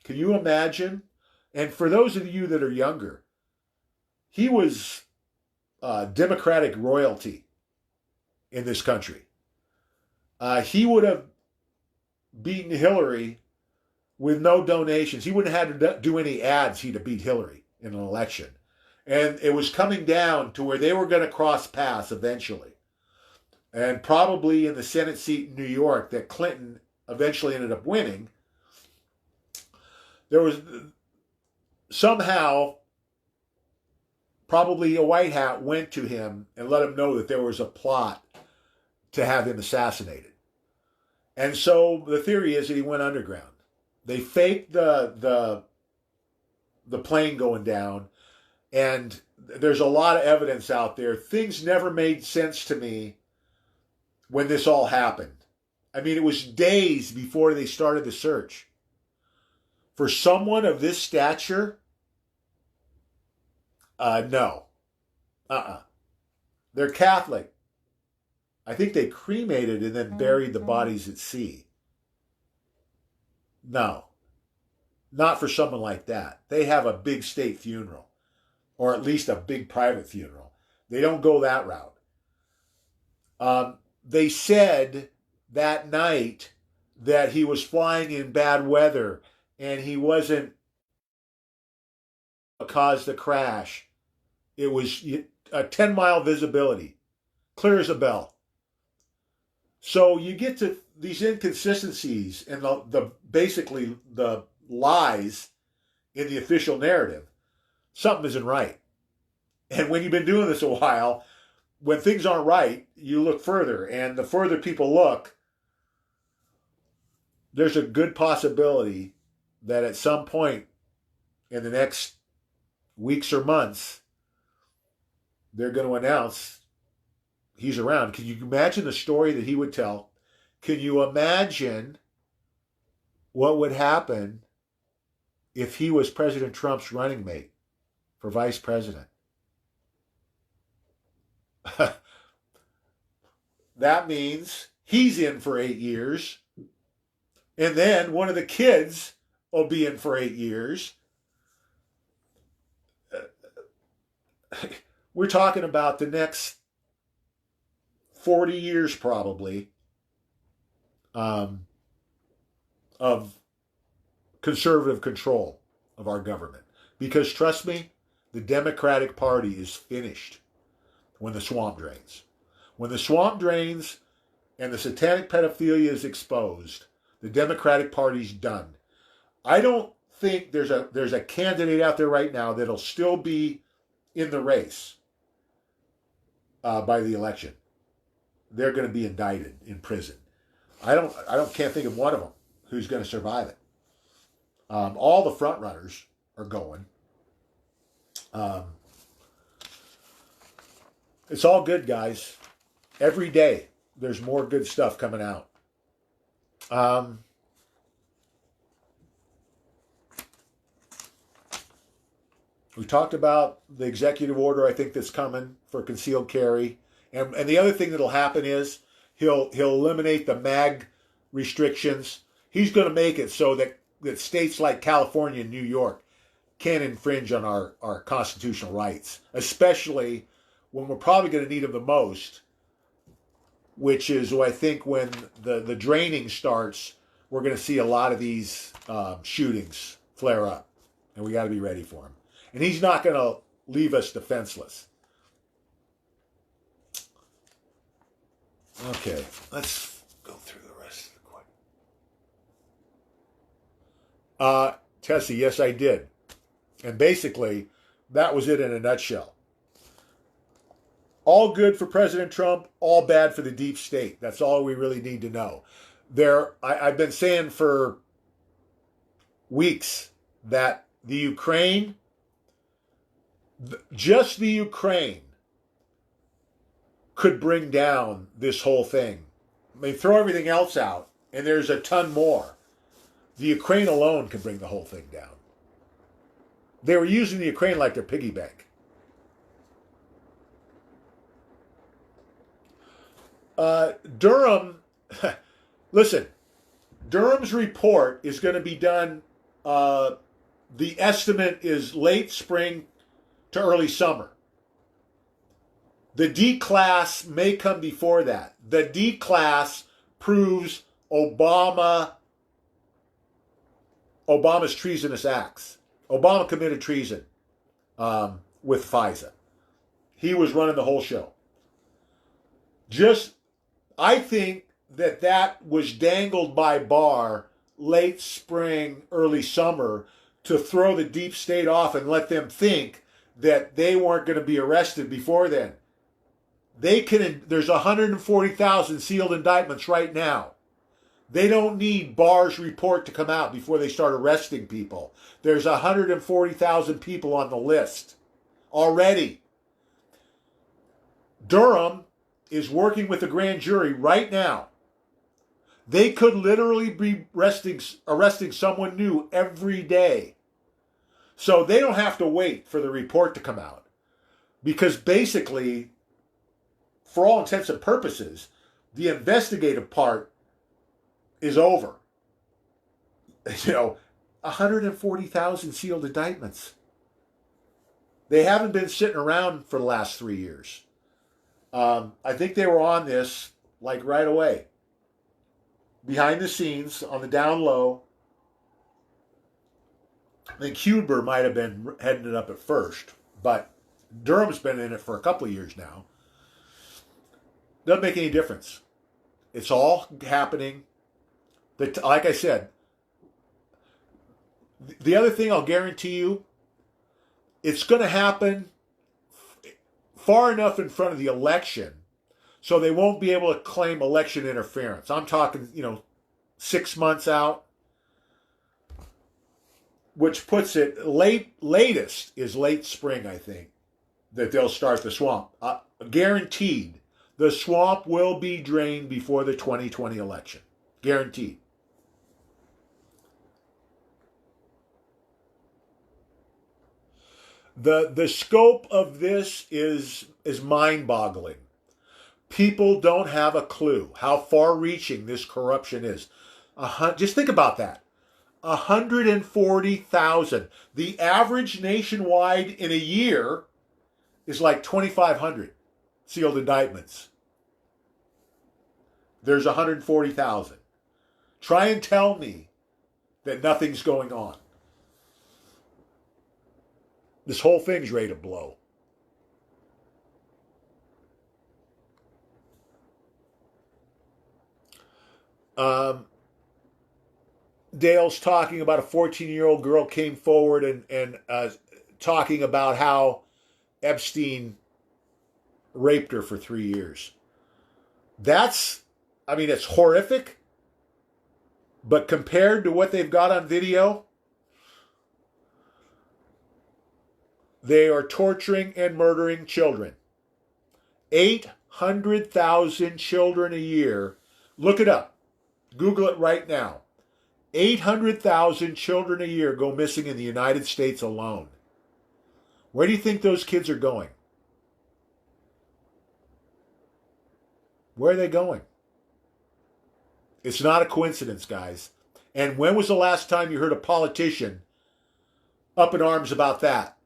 Can you imagine? And for those of you that are younger, he was Democratic royalty in this country. He would have beaten Hillary with no donations. He wouldn't have had to do any ads. He'd have beat Hillary in an election. And it was coming down to where they were going to cross paths eventually. And probably in the Senate seat in New York that Clinton eventually ended up winning, there was somehow probably a white hat went to him and let him know that there was a plot to have him assassinated. And so the theory is that he went underground. They faked the plane going down, and there's a lot of evidence out there. Things never made sense to me when this all happened. I mean, it was days before they started the search. For someone of this stature, no. They're Catholic. I think they cremated and then buried the bodies at sea. No. Not for someone like that. They have a big state funeral. Or at least a big private funeral. They don't go that route. They said that night that he was flying in bad weather and he wasn't caused the crash. It was a 10-mile visibility, clear as a bell. So you get to these inconsistencies and the basically the lies in the official narrative. Something isn't right. And when you've been doing this a while, when things aren't right, you look further. And the further people look, there's a good possibility that at some point in the next weeks or months, they're going to announce he's around. Can you imagine the story that he would tell? Can you imagine what would happen if he was President Trump's running mate for vice president? That means he's in for 8 years, and then one of the kids will be in for 8 years. We're talking about the next 40 years probably of conservative control of our government. Because trust me, the Democratic Party is finished when the swamp drains. When the swamp drains and the satanic pedophilia is exposed, the Democratic Party's done. I don't think there's a candidate out there right now that'll still be in the race by the election. They're going to be indicted in prison. Can't think of one of them who's going to survive it. All the front runners are going. It's all good, guys. Every day there's more good stuff coming out. We talked about the executive order, I think, that's coming for concealed carry. And the other thing that'll happen is he'll eliminate the mag restrictions. He's going to make it so that states like California and New York can't infringe on our constitutional rights, especially when we're probably going to need them the most, which is, I think, when the draining starts, we're going to see a lot of these shootings flare up, and we got to be ready for them. And he's not going to leave us defenseless. Okay, let's go through the rest of the question. Tessie, yes, I did. And basically, that was it in a nutshell. All good for President Trump, all bad for the deep state. That's all we really need to know. I've been saying for weeks that the Ukraine, just the Ukraine, could bring down this whole thing. I mean, throw everything else out, and there's a ton more. The Ukraine alone can bring the whole thing down. They were using the Ukraine like their piggy bank. Durham, listen, Durham's report is going to be done, the estimate is late spring to early summer. The D class may come before that. The D class proves Obama's treasonous acts. Obama committed treason with FISA. He was running the whole show. I think that was dangled by Barr late spring, early summer to throw the deep state off and let them think that they weren't going to be arrested before then. There's 140,000 sealed indictments right now. They don't need Barr's report to come out before they start arresting people. There's 140,000 people on the list already. Durham is working with the grand jury right now. They could literally be arresting someone new every day. So they don't have to wait for the report to come out. Because basically, for all intents and purposes, the investigative part is over. 140,000 sealed indictments. They haven't been sitting around for the last 3 years. I think they were on this like right away. Behind the scenes, on the down low. I think Huber might have been heading it up at first, but Durham's been in it for a couple of years now. Doesn't make any difference. It's all happening. Like I said, the other thing I'll guarantee you, it's going to happen far enough in front of the election so they won't be able to claim election interference. I'm talking, 6 months out, which puts it latest is late spring, I think, that they'll start the swamp. Guaranteed, the swamp will be drained before the 2020 election. Guaranteed. The scope of this is mind-boggling. People don't have a clue how far-reaching this corruption is. Just think about that. 140,000. The average nationwide in a year is like 2,500 sealed indictments. There's 140,000. Try and tell me that nothing's going on. This whole thing's ready to blow. Dale's talking about a 14-year-old girl came forward and talking about how Epstein raped her for 3 years. It's horrific, but compared to what they've got on video, they are torturing and murdering children. 800,000 children a year. Look it up. Google it right now. 800,000 children a year go missing in the United States alone. Where do you think those kids are going? Where are they going? It's not a coincidence, guys. And when was the last time you heard a politician up in arms about that?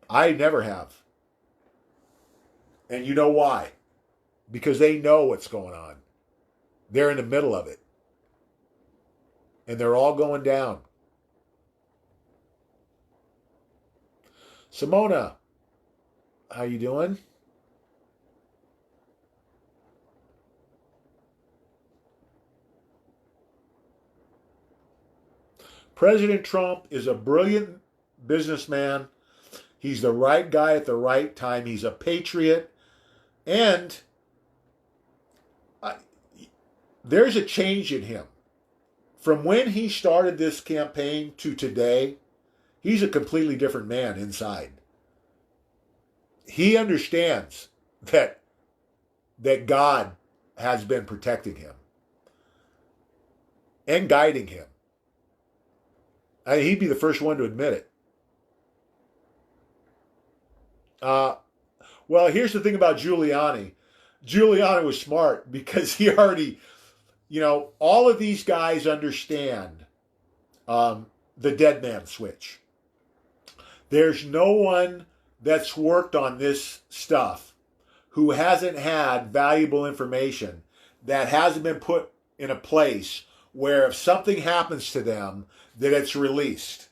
I never have. And you know why? Because they know what's going on. They're in the middle of it. And they're all going down. Simona, how you doing? President Trump is a brilliant businessman. He's the right guy at the right time. He's a patriot. And there's a change in him. From when he started this campaign to today, he's a completely different man inside. He understands that God has been protecting him and guiding him. He'd be the first one to admit it. Well, here's the thing about Giuliani. Giuliani was smart because he already, all of these guys understand the dead man switch. There's no one that's worked on this stuff who hasn't had valuable information that hasn't been put in a place where if something happens to them, that it's released.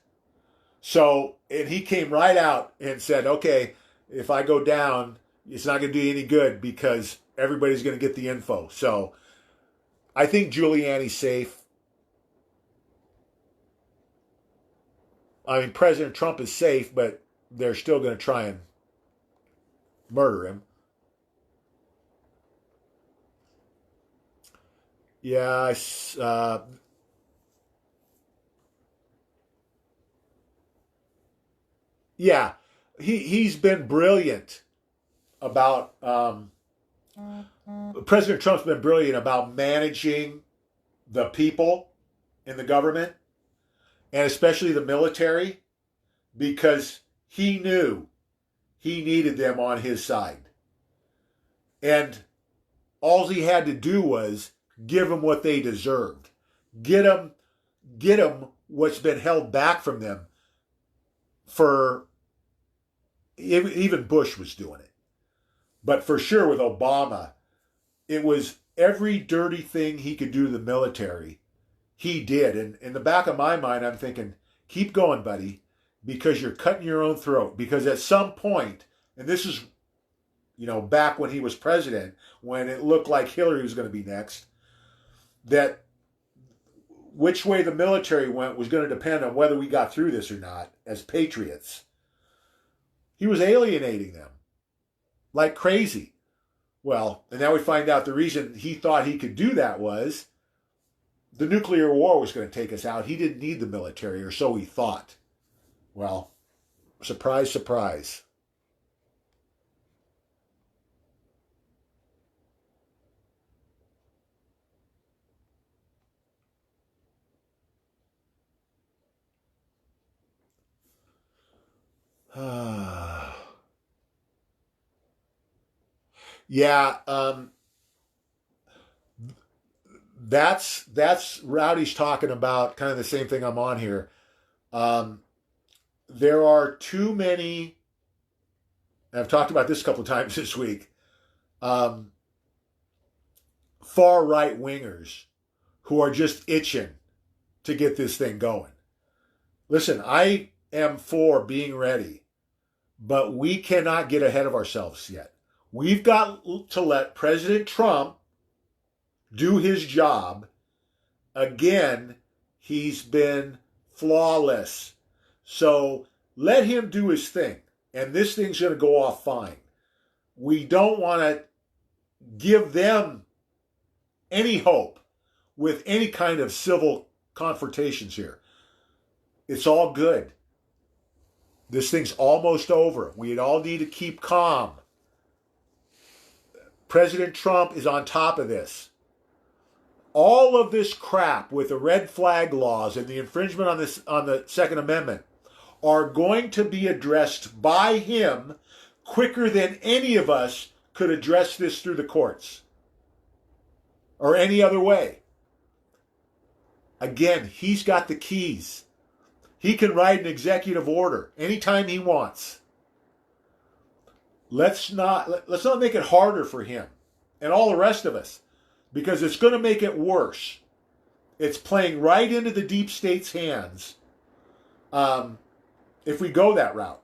So, and he came right out and said, okay, if I go down, it's not going to do you any good because everybody's going to get the info. So, I think Giuliani's safe. I mean, President Trump is safe, but they're still going to try and murder him. Yeah, yeah, he's been brilliant about President Trump's been brilliant about managing the people in the government and especially the military because he knew he needed them on his side. And all he had to do was give them what they deserved. Get them what's been held back from them for, even Bush was doing it. But for sure with Obama, it was every dirty thing he could do to the military, he did. And in the back of my mind, I'm thinking, keep going, buddy, because you're cutting your own throat. Because at some point, and this is, back when he was president, when it looked like Hillary was going to be next, that which way the military went was going to depend on whether we got through this or not as patriots. He was alienating them like crazy. Well, and now we find out the reason he thought he could do that was the nuclear war was going to take us out. He didn't need the military, or so he thought. Well, surprise, surprise. Yeah, that's Rowdy's talking about kind of the same thing I'm on here. Um, there are too many. And I've talked about this a couple of times this week. Um, Far right wingers who are just itching to get this thing going. Listen, I am for being ready, but we cannot get ahead of ourselves yet. We've got to let President Trump do his job. Again, he's been flawless. So let him do his thing, and this thing's going to go off fine. We don't want to give them any hope with any kind of civil confrontations here. It's all good. This thing's almost over. We all need to keep calm. President Trump is on top of this. All of this crap with the red flag laws and the infringement on the Second Amendment are going to be addressed by him quicker than any of us could address this through the courts or any other way. Again, he's got the keys. He can write an executive order anytime he wants. Let's not make it harder for him and all the rest of us, because it's going to make it worse. It's playing right into the deep state's hands if we go that route.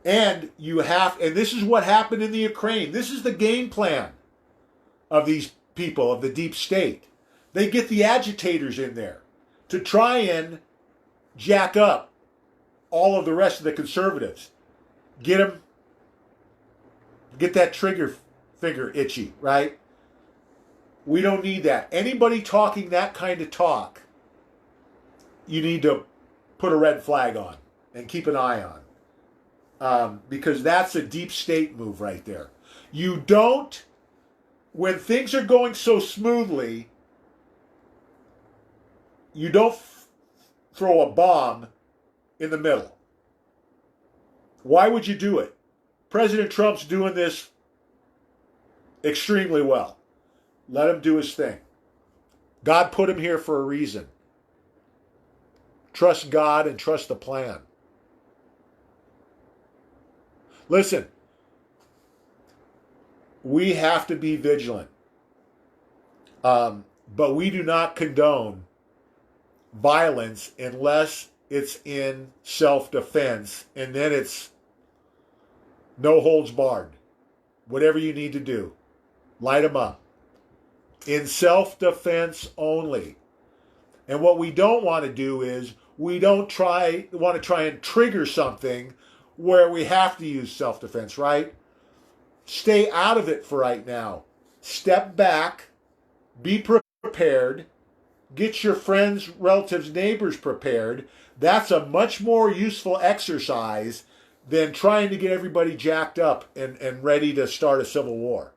And this is what happened in the Ukraine. This is the game plan of these people, of the deep state. They get the agitators in there to try and jack up all of the rest of the conservatives. Get that trigger finger itchy, right? We don't need that. Anybody talking that kind of talk, you need to put a red flag on and keep an eye on. Because that's a deep state move right there. You don't, when things are going so smoothly, you don't throw a bomb in the middle. Why would you do it? President Trump's doing this extremely well. Let him do his thing. God put him here for a reason. Trust God and trust the plan. Listen, we have to be vigilant. But we do not condone violence unless it's in self-defense, and then it's no holds barred. Whatever you need to do, light them up. In self-defense only. And what we don't want to do is we don't want to try and trigger something where we have to use self-defense, right? Stay out of it for right now. Step back. Be prepared. Get your friends, relatives, neighbors prepared. That's a much more useful exercise than trying to get everybody jacked up and ready to start a civil war.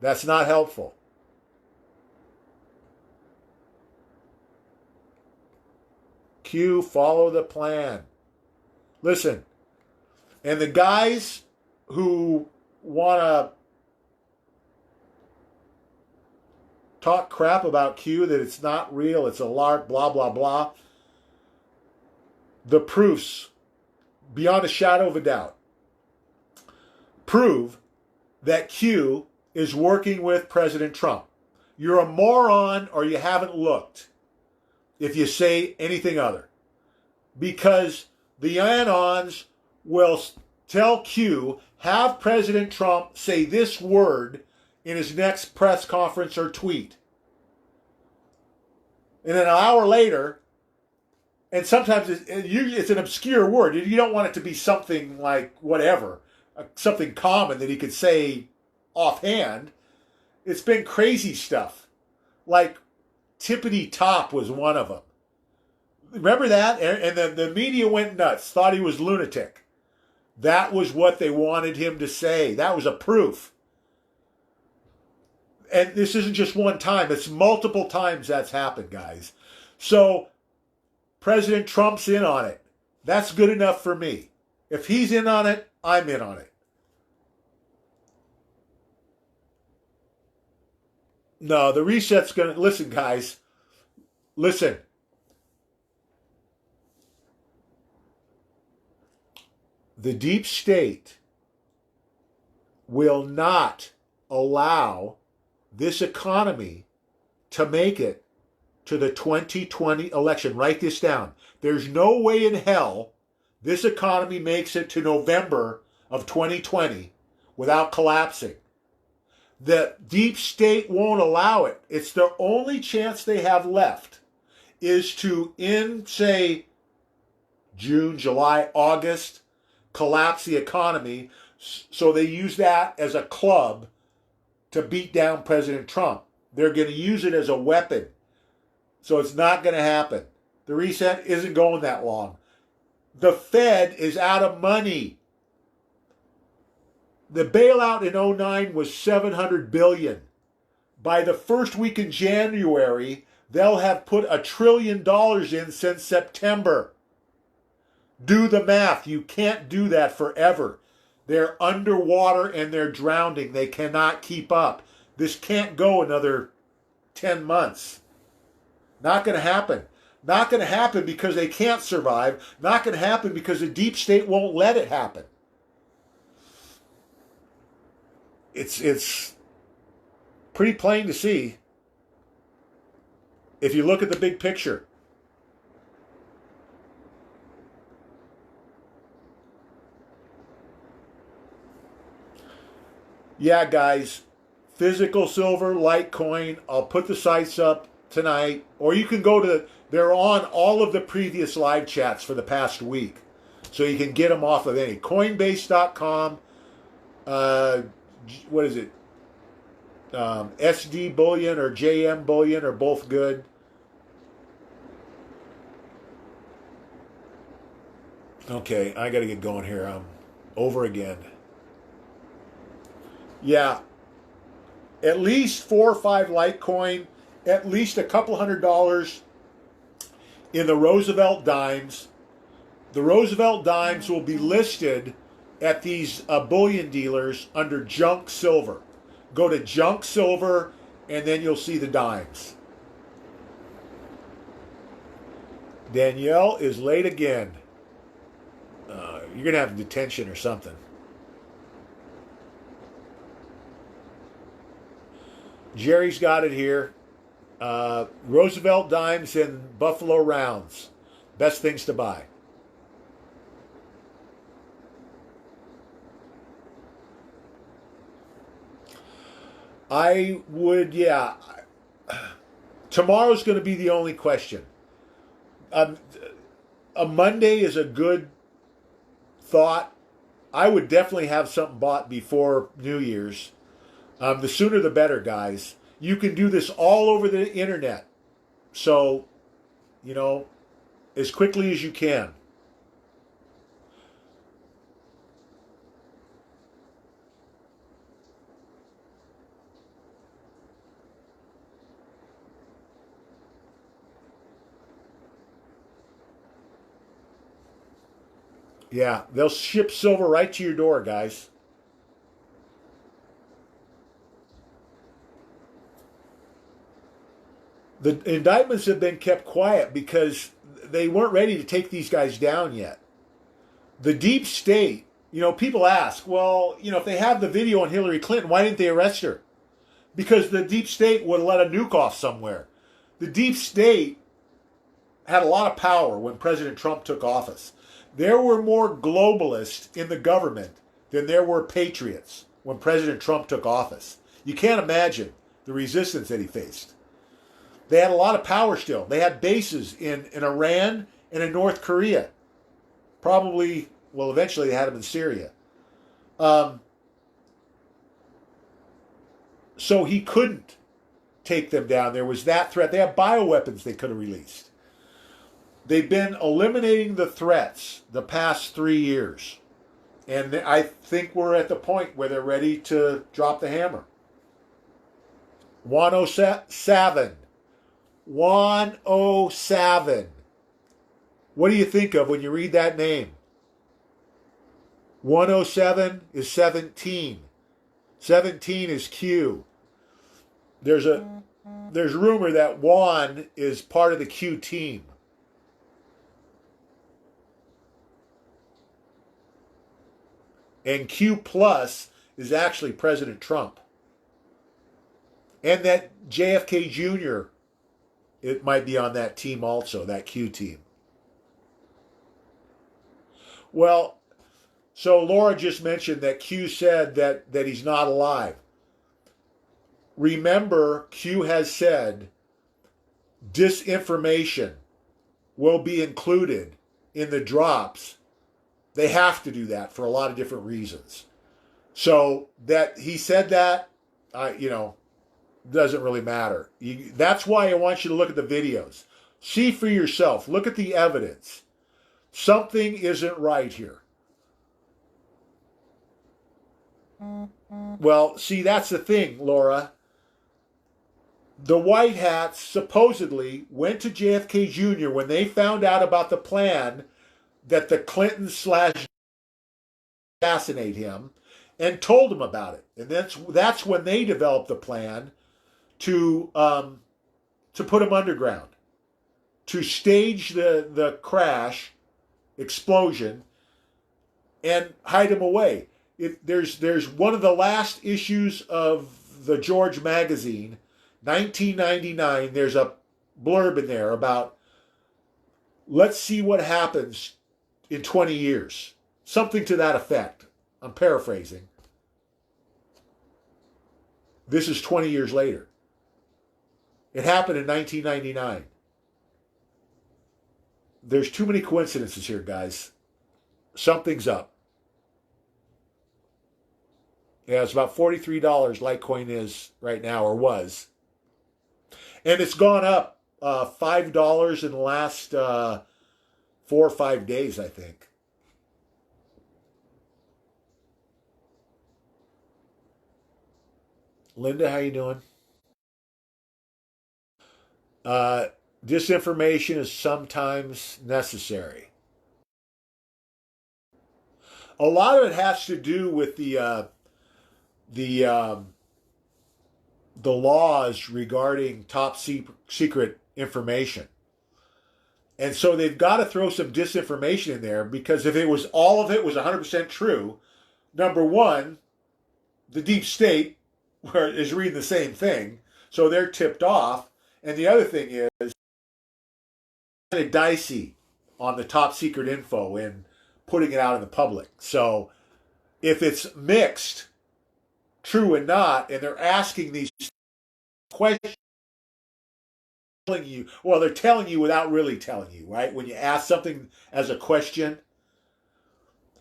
That's not helpful. Q, follow the plan. Listen, and the guys who want to talk crap about Q, that it's not real, it's a lark, blah, blah, blah, the proofs, beyond a shadow of a doubt, prove that Q is working with President Trump. You're a moron or you haven't looked if you say anything other. Because the Anons will tell Q, have President Trump say this word in his next press conference or tweet. And then an hour later, and sometimes it's an obscure word. You don't want it to be something like whatever, something common that he could say offhand. It's been crazy stuff. Like tippity top was one of them. Remember that? And the media went nuts, thought he was lunatic. That was what they wanted him to say. That was a proof. And this isn't just one time. It's multiple times that's happened, guys. So President Trump's in on it. That's good enough for me. If he's in on it, I'm in on it. No, the reset's going to... Listen, guys. Listen. The deep state will not allow this economy to make it to the 2020 election. Write this down. There's no way in hell this economy makes it to November of 2020 without collapsing. The deep state won't allow it. It's the only chance they have left is to, in, say, June, July, August, collapse the economy. So they use that as a club to beat down President Trump. They're going to use it as a weapon. So it's not going to happen. The reset isn't going that long. The Fed is out of money. The bailout in 2009 was $700 billion. By the first week in January, they'll have put $1 trillion in since September. Do the math. You can't do that forever. They're underwater and they're drowning. They cannot keep up. This can't go another 10 months. Not going to happen. Not going to happen because they can't survive. Not going to happen because the deep state won't let it happen. It's pretty plain to see if you look at the big picture. Yeah, guys, physical silver, Litecoin. I'll put the sites up tonight, or you can go to, they're on all of the previous live chats for the past week. So you can get them off of any. Coinbase.com, what is it? SD Bullion or JM Bullion are both good. Okay, I got to get going here. I'm over again. Yeah, at least 4 or 5 Litecoin, at least a couple $100 in the Roosevelt dimes. The Roosevelt dimes will be listed at these bullion dealers under junk silver. Go to junk silver and then you'll see the dimes. Danielle is late again. You're going to have detention or something. Jerry's got it here. Roosevelt dimes and Buffalo rounds. Best things to buy. I would, yeah. Tomorrow's going to be the only question. A Monday is a good thought. I would definitely have something bought before New Year's. The sooner the better, guys. You can do this all over the internet. So, as quickly as you can. Yeah, they'll ship silver right to your door, guys. The indictments have been kept quiet because they weren't ready to take these guys down yet. The deep state, people ask, well, if they have the video on Hillary Clinton, why didn't they arrest her? Because the deep state would have let a nuke off somewhere. The deep state had a lot of power when President Trump took office. There were more globalists in the government than there were patriots when President Trump took office. You can't imagine the resistance that he faced. They had a lot of power still. They had bases in Iran and in North Korea. Probably, well, eventually they had them in Syria. Um, so he couldn't take them down. There was that threat. They have bioweapons they could have released. They've been eliminating the threats the past 3 years. And I think we're at the point where they're ready to drop the hammer. 107. 107. What do you think of when you read that name? 107 is 17. 17 is Q. There's rumor that Juan is part of the Q team. And Q plus is actually President Trump. And that JFK Jr., it might be on that team also, that Q team. Well, so Laura just mentioned that Q said that he's not alive. Remember, Q has said disinformation will be included in the drops. They have to do that for a lot of different reasons. So that he said that, doesn't really matter. That's why I want you to look at the videos. See for yourself. Look at the evidence. Something isn't right here. Well, see, that's the thing, Laura. The White Hats supposedly went to JFK Jr. when they found out about the plan that the Clintons assassinate him and told him about it. And that's when they developed the plan to put him underground, to stage the crash, explosion, and hide him away. There's one of the last issues of the George magazine, 1999. There's a blurb in there about let's see what happens in 20 years. Something to that effect. I'm paraphrasing. This is 20 years later. It happened in 1999. There's too many coincidences here, guys. Something's up. Yeah, it's about $43 Litecoin is right now, or was. And it's gone up $5 in the last 4 or 5 days, I think. Linda, how you doing? Uh, disinformation is sometimes necessary. A lot of it has to do with the the laws regarding top secret information. And so they've got to throw some disinformation in there because if it was all of it was 100% true, number one, the deep state is reading the same thing, so they're tipped off. And the other thing is kind of dicey on the top secret info and putting it out in the public. So if it's mixed, true and not, and they're asking these questions, telling you, well, they're telling you without really telling you, right? When you ask something as a question,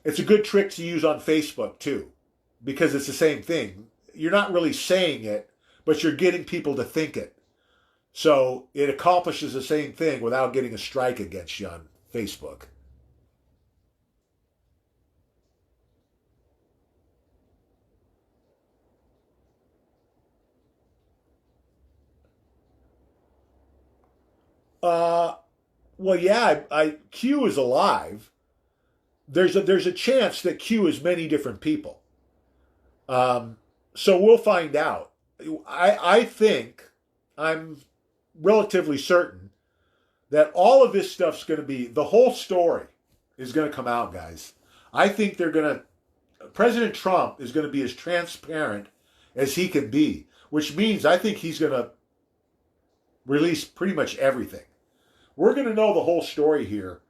it's a good trick to use on Facebook too, because it's the same thing. You're not really saying it, but you're getting people to think it. So it accomplishes the same thing without getting a strike against you on Facebook. Uh, well, yeah, Q is alive. There's a chance that Q is many different people. Um, so we'll find out. I think I'm relatively certain that all of this stuff's going to be the whole story is going to come out, guys. I think they're going to President Trump is going to be as transparent as he can be, which means I think he's going to release pretty much everything. We're going to know the whole story here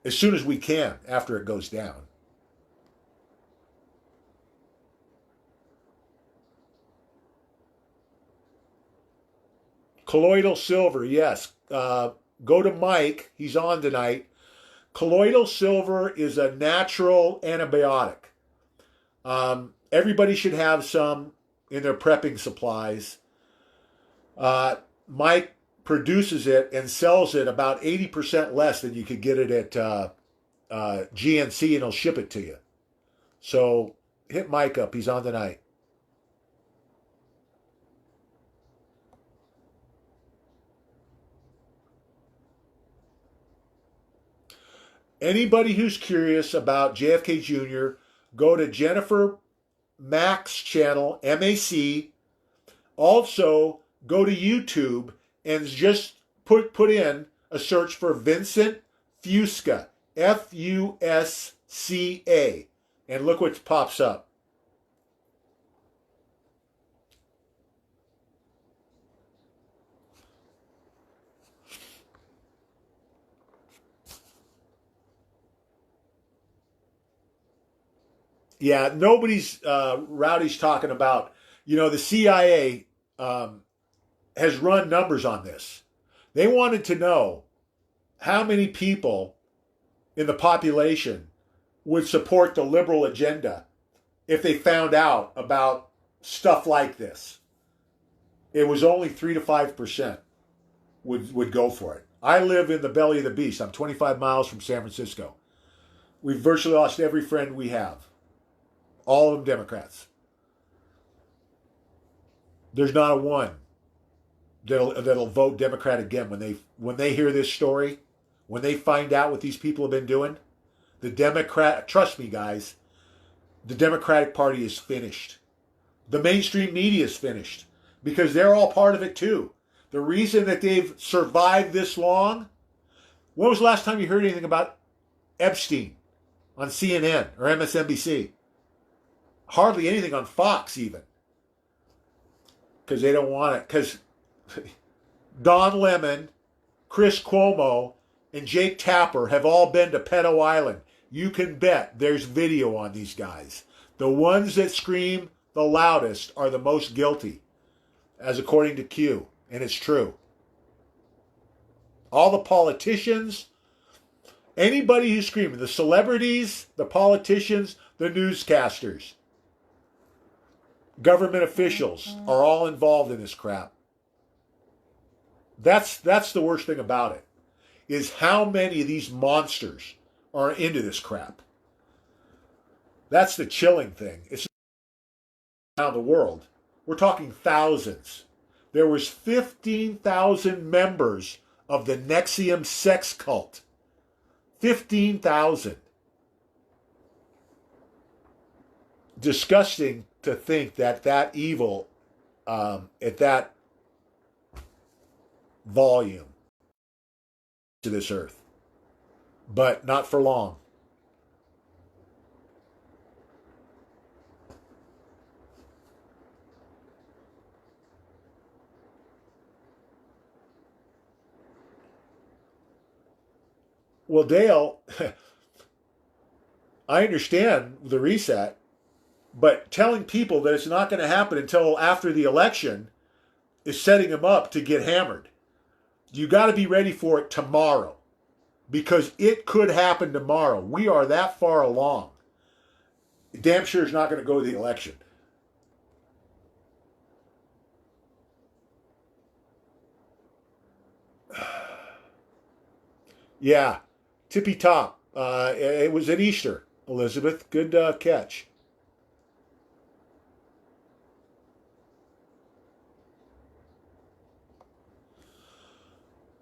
as soon as we can after it goes down. Colloidal silver, yes. go to Mike. He's on tonight. Colloidal silver is a natural antibiotic. Everybody should have some in their prepping supplies. Mike produces it and sells it about 80% less than you could get it at GNC, and he'll ship it to you. So hit Mike up. He's on tonight. Anybody who's curious about JFK Jr., go to Jennifer Mack's channel, MAC. Also, go to YouTube and just put in a search for Vincent Fusca, Fusca, and look what pops up. Yeah, nobody's Rowdy's talking about. The CIA has run numbers on this. They wanted to know how many people in the population would support the liberal agenda if they found out about stuff like this. It was only 3 to 5% would go for it. I live in the belly of the beast. I'm 25 miles from San Francisco. We've virtually lost every friend we have. All of them Democrats. There's not a one that'll vote Democrat again when they hear this story, when they find out what these people have been doing. Trust me, guys, the Democratic Party is finished. The mainstream media is finished because they're all part of it too. The reason that they've survived this long, when was the last time you heard anything about Epstein on CNN or MSNBC? Hardly anything on Fox even. Because they don't want it. Because Don Lemon, Chris Cuomo, and Jake Tapper have all been to Pedo Island. You can bet there's video on these guys. The ones that scream the loudest are the most guilty, as according to Q. And it's true. All the politicians, anybody who's screaming, the celebrities, the politicians, the newscasters, government officials are all involved in this crap. That's the worst thing about it, is how many of these monsters are into this crap. That's the chilling thing. It's around the world. We're talking thousands. There was 15,000 members of the Nexium sex cult. 15,000. Disgusting to think that evil at that volume to this earth. But not for long. Well, Dale, I understand the reset, but telling people that it's not going to happen until after the election is setting them up to get hammered. You got to be ready for it tomorrow, because it could happen tomorrow. We are that far along. Damn sure is not going to go to the election. Yeah, tippy top. It was at Easter, Elizabeth. Good catch.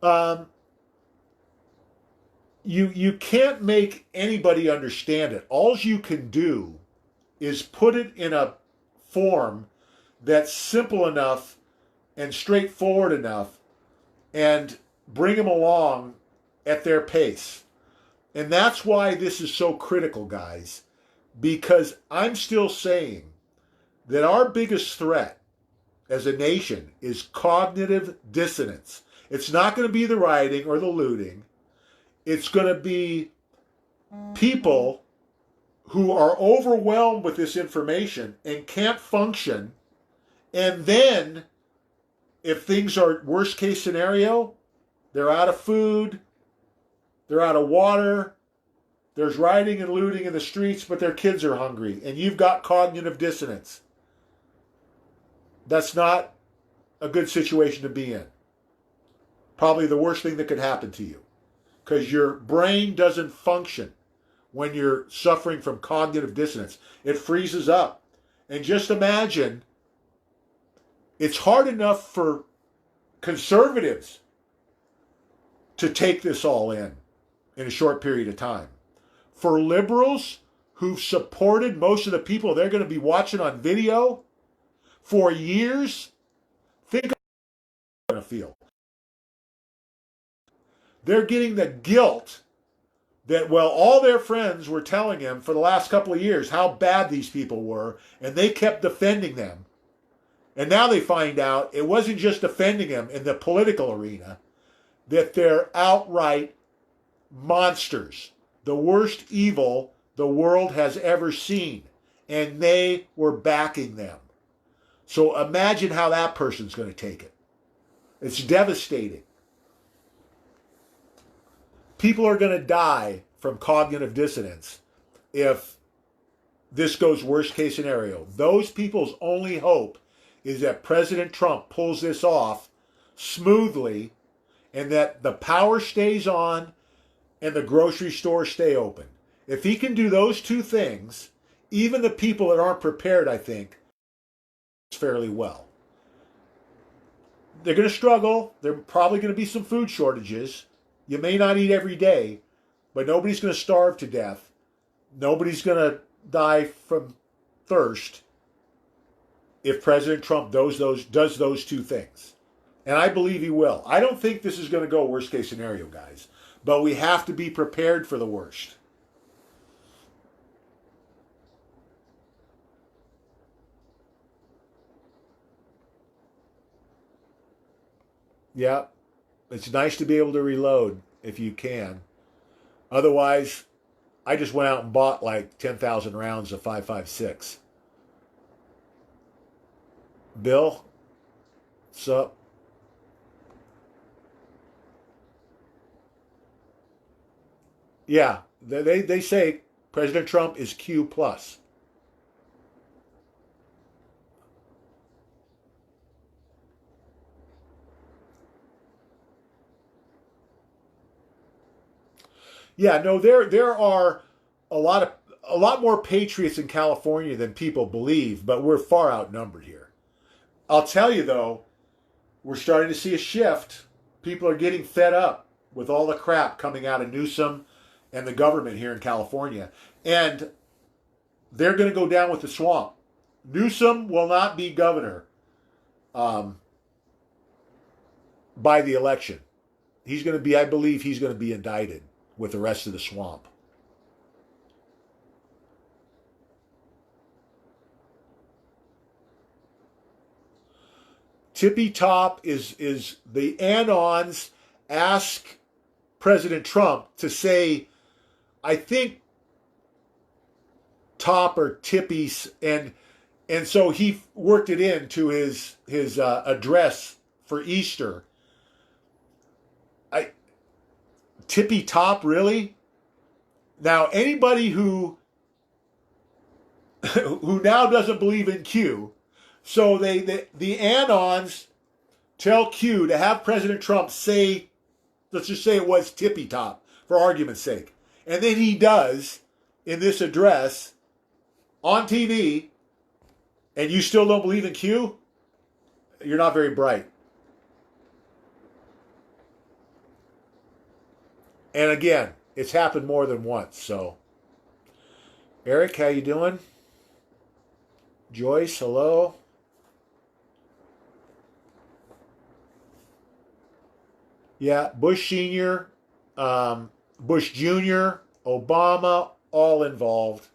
Um, you can't make anybody understand it. All you can do is put it in a form that's simple enough and straightforward enough and bring them along at their pace. And that's why this is so critical, guys, because I'm still saying that our biggest threat as a nation is cognitive dissonance. It's not going to be the rioting or the looting. It's going to be people who are overwhelmed with this information and can't function. And then, if things are worst case scenario, They're out of food. They're out of water. There's rioting and looting in the streets, but their kids are hungry. And you've got cognitive dissonance. That's not a good situation to be in. Probably the worst thing that could happen to you. Because your brain doesn't function when you're suffering from cognitive dissonance. It freezes up. And just imagine, it's hard enough for conservatives to take this all in a short period of time. For liberals who've supported most of the people they're going to be watching on video for years, think of how they're going to feel. They're getting the guilt that, well, all their friends were telling him for the last couple of years how bad these people were, and they kept defending them. And now they find out it wasn't just defending them in the political arena, that they're outright monsters, the worst evil the world has ever seen, and they were backing them. So imagine how that person's going to take it. It's devastating. People are going to die from cognitive dissonance if this goes worst case scenario. Those people's only hope is that President Trump pulls this off smoothly and that the power stays on and the grocery stores stay open. If he can do those two things, even the people that aren't prepared, I think, fairly well. They're going to struggle. There are probably going to be some food shortages. You may not eat every day, but nobody's going to starve to death. Nobody's going to die from thirst if President Trump does those two things. And I believe he will. I don't think this is going to go worst case scenario, guys. But we have to be prepared for the worst. Yeah, it's nice to be able to reload if you can. Otherwise, I just went out and bought like 10,000 rounds of 5.56. Bill, what's up? Yeah, they say President Trump is Q plus. Yeah, no, there are a lot of a lot more patriots in California than people believe, but we're far outnumbered here. I'll tell you though, we're starting to see a shift. People are getting fed up with all the crap coming out of Newsom and the government here in California, and they're going to go down with the swamp. Newsom will not be governor um, by the election. He's going to be, I believe, he's going to be indicted with the rest of the swamp. Tippy top is the anons ask President Trump to say, I think top or tippies, and so he worked it into his address for Easter. I tippy top, really? Now anybody who who now doesn't believe in Q, so the anons tell Q to have President Trump say, let's just say it was tippy top for argument's sake, and then he does in this address on TV, and you still don't believe in Q? You're not very bright. And again, it's happened more than once. So, Eric, how you doing? Joyce, hello. Yeah, Bush Senior, Bush Junior, Obama, all involved.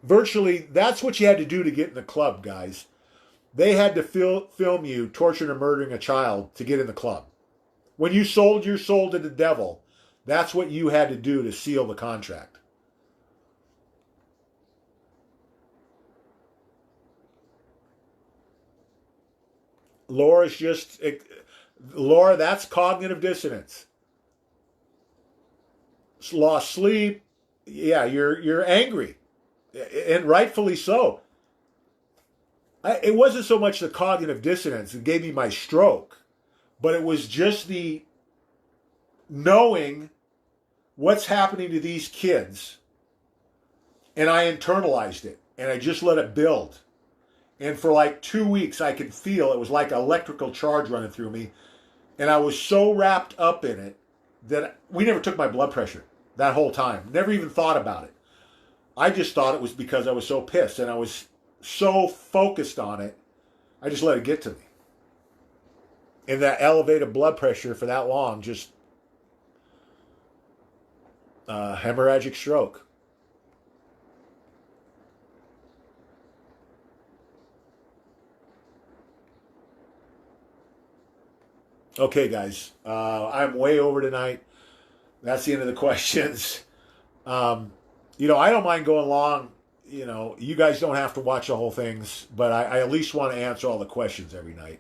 Virtually, that's what you had to do to get in the club, guys. They had to film you torturing or murdering a child to get in the club. When you sold your soul to the devil, that's what you had to do to seal the contract. Laura's just Laura, that's cognitive dissonance. Lost sleep. Yeah, you're angry, and rightfully so. It wasn't so much the cognitive dissonance that gave me my stroke, but it was just the knowing what's happening to these kids, and I internalized it, and I just let it build. And for like 2 weeks, I could feel it was like an electrical charge running through me, and I was so wrapped up in it that we never took my blood pressure that whole time. Never even thought about it. I just thought it was because I was so pissed and I was so focused on it. I just let it get to me. And that elevated blood pressure for that long, just hemorrhagic stroke. Okay, guys, I'm way over tonight. That's the end of the questions. Um, I don't mind going long. You guys don't have to watch the whole things, but I at least want to answer all the questions every night.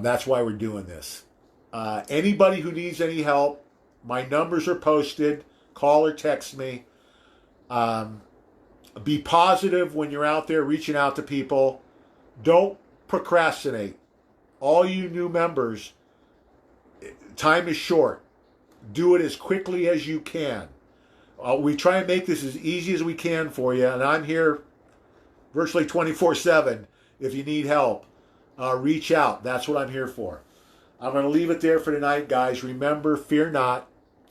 That's why we're doing this. Anybody who needs any help, my numbers are posted. Call or text me. Um, be positive when you're out there reaching out to people. Don't procrastinate. All you new members, time is short. Do it as quickly as you can. We try and make this as easy as we can for you, and I'm here virtually 24/7 if you need help. Reach out. That's what I'm here for. I'm going to leave it there for tonight, guys. Remember, fear not.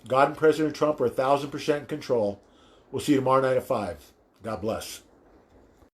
God and President Trump are 1,000% in control. We'll see you tomorrow night at 5. God bless.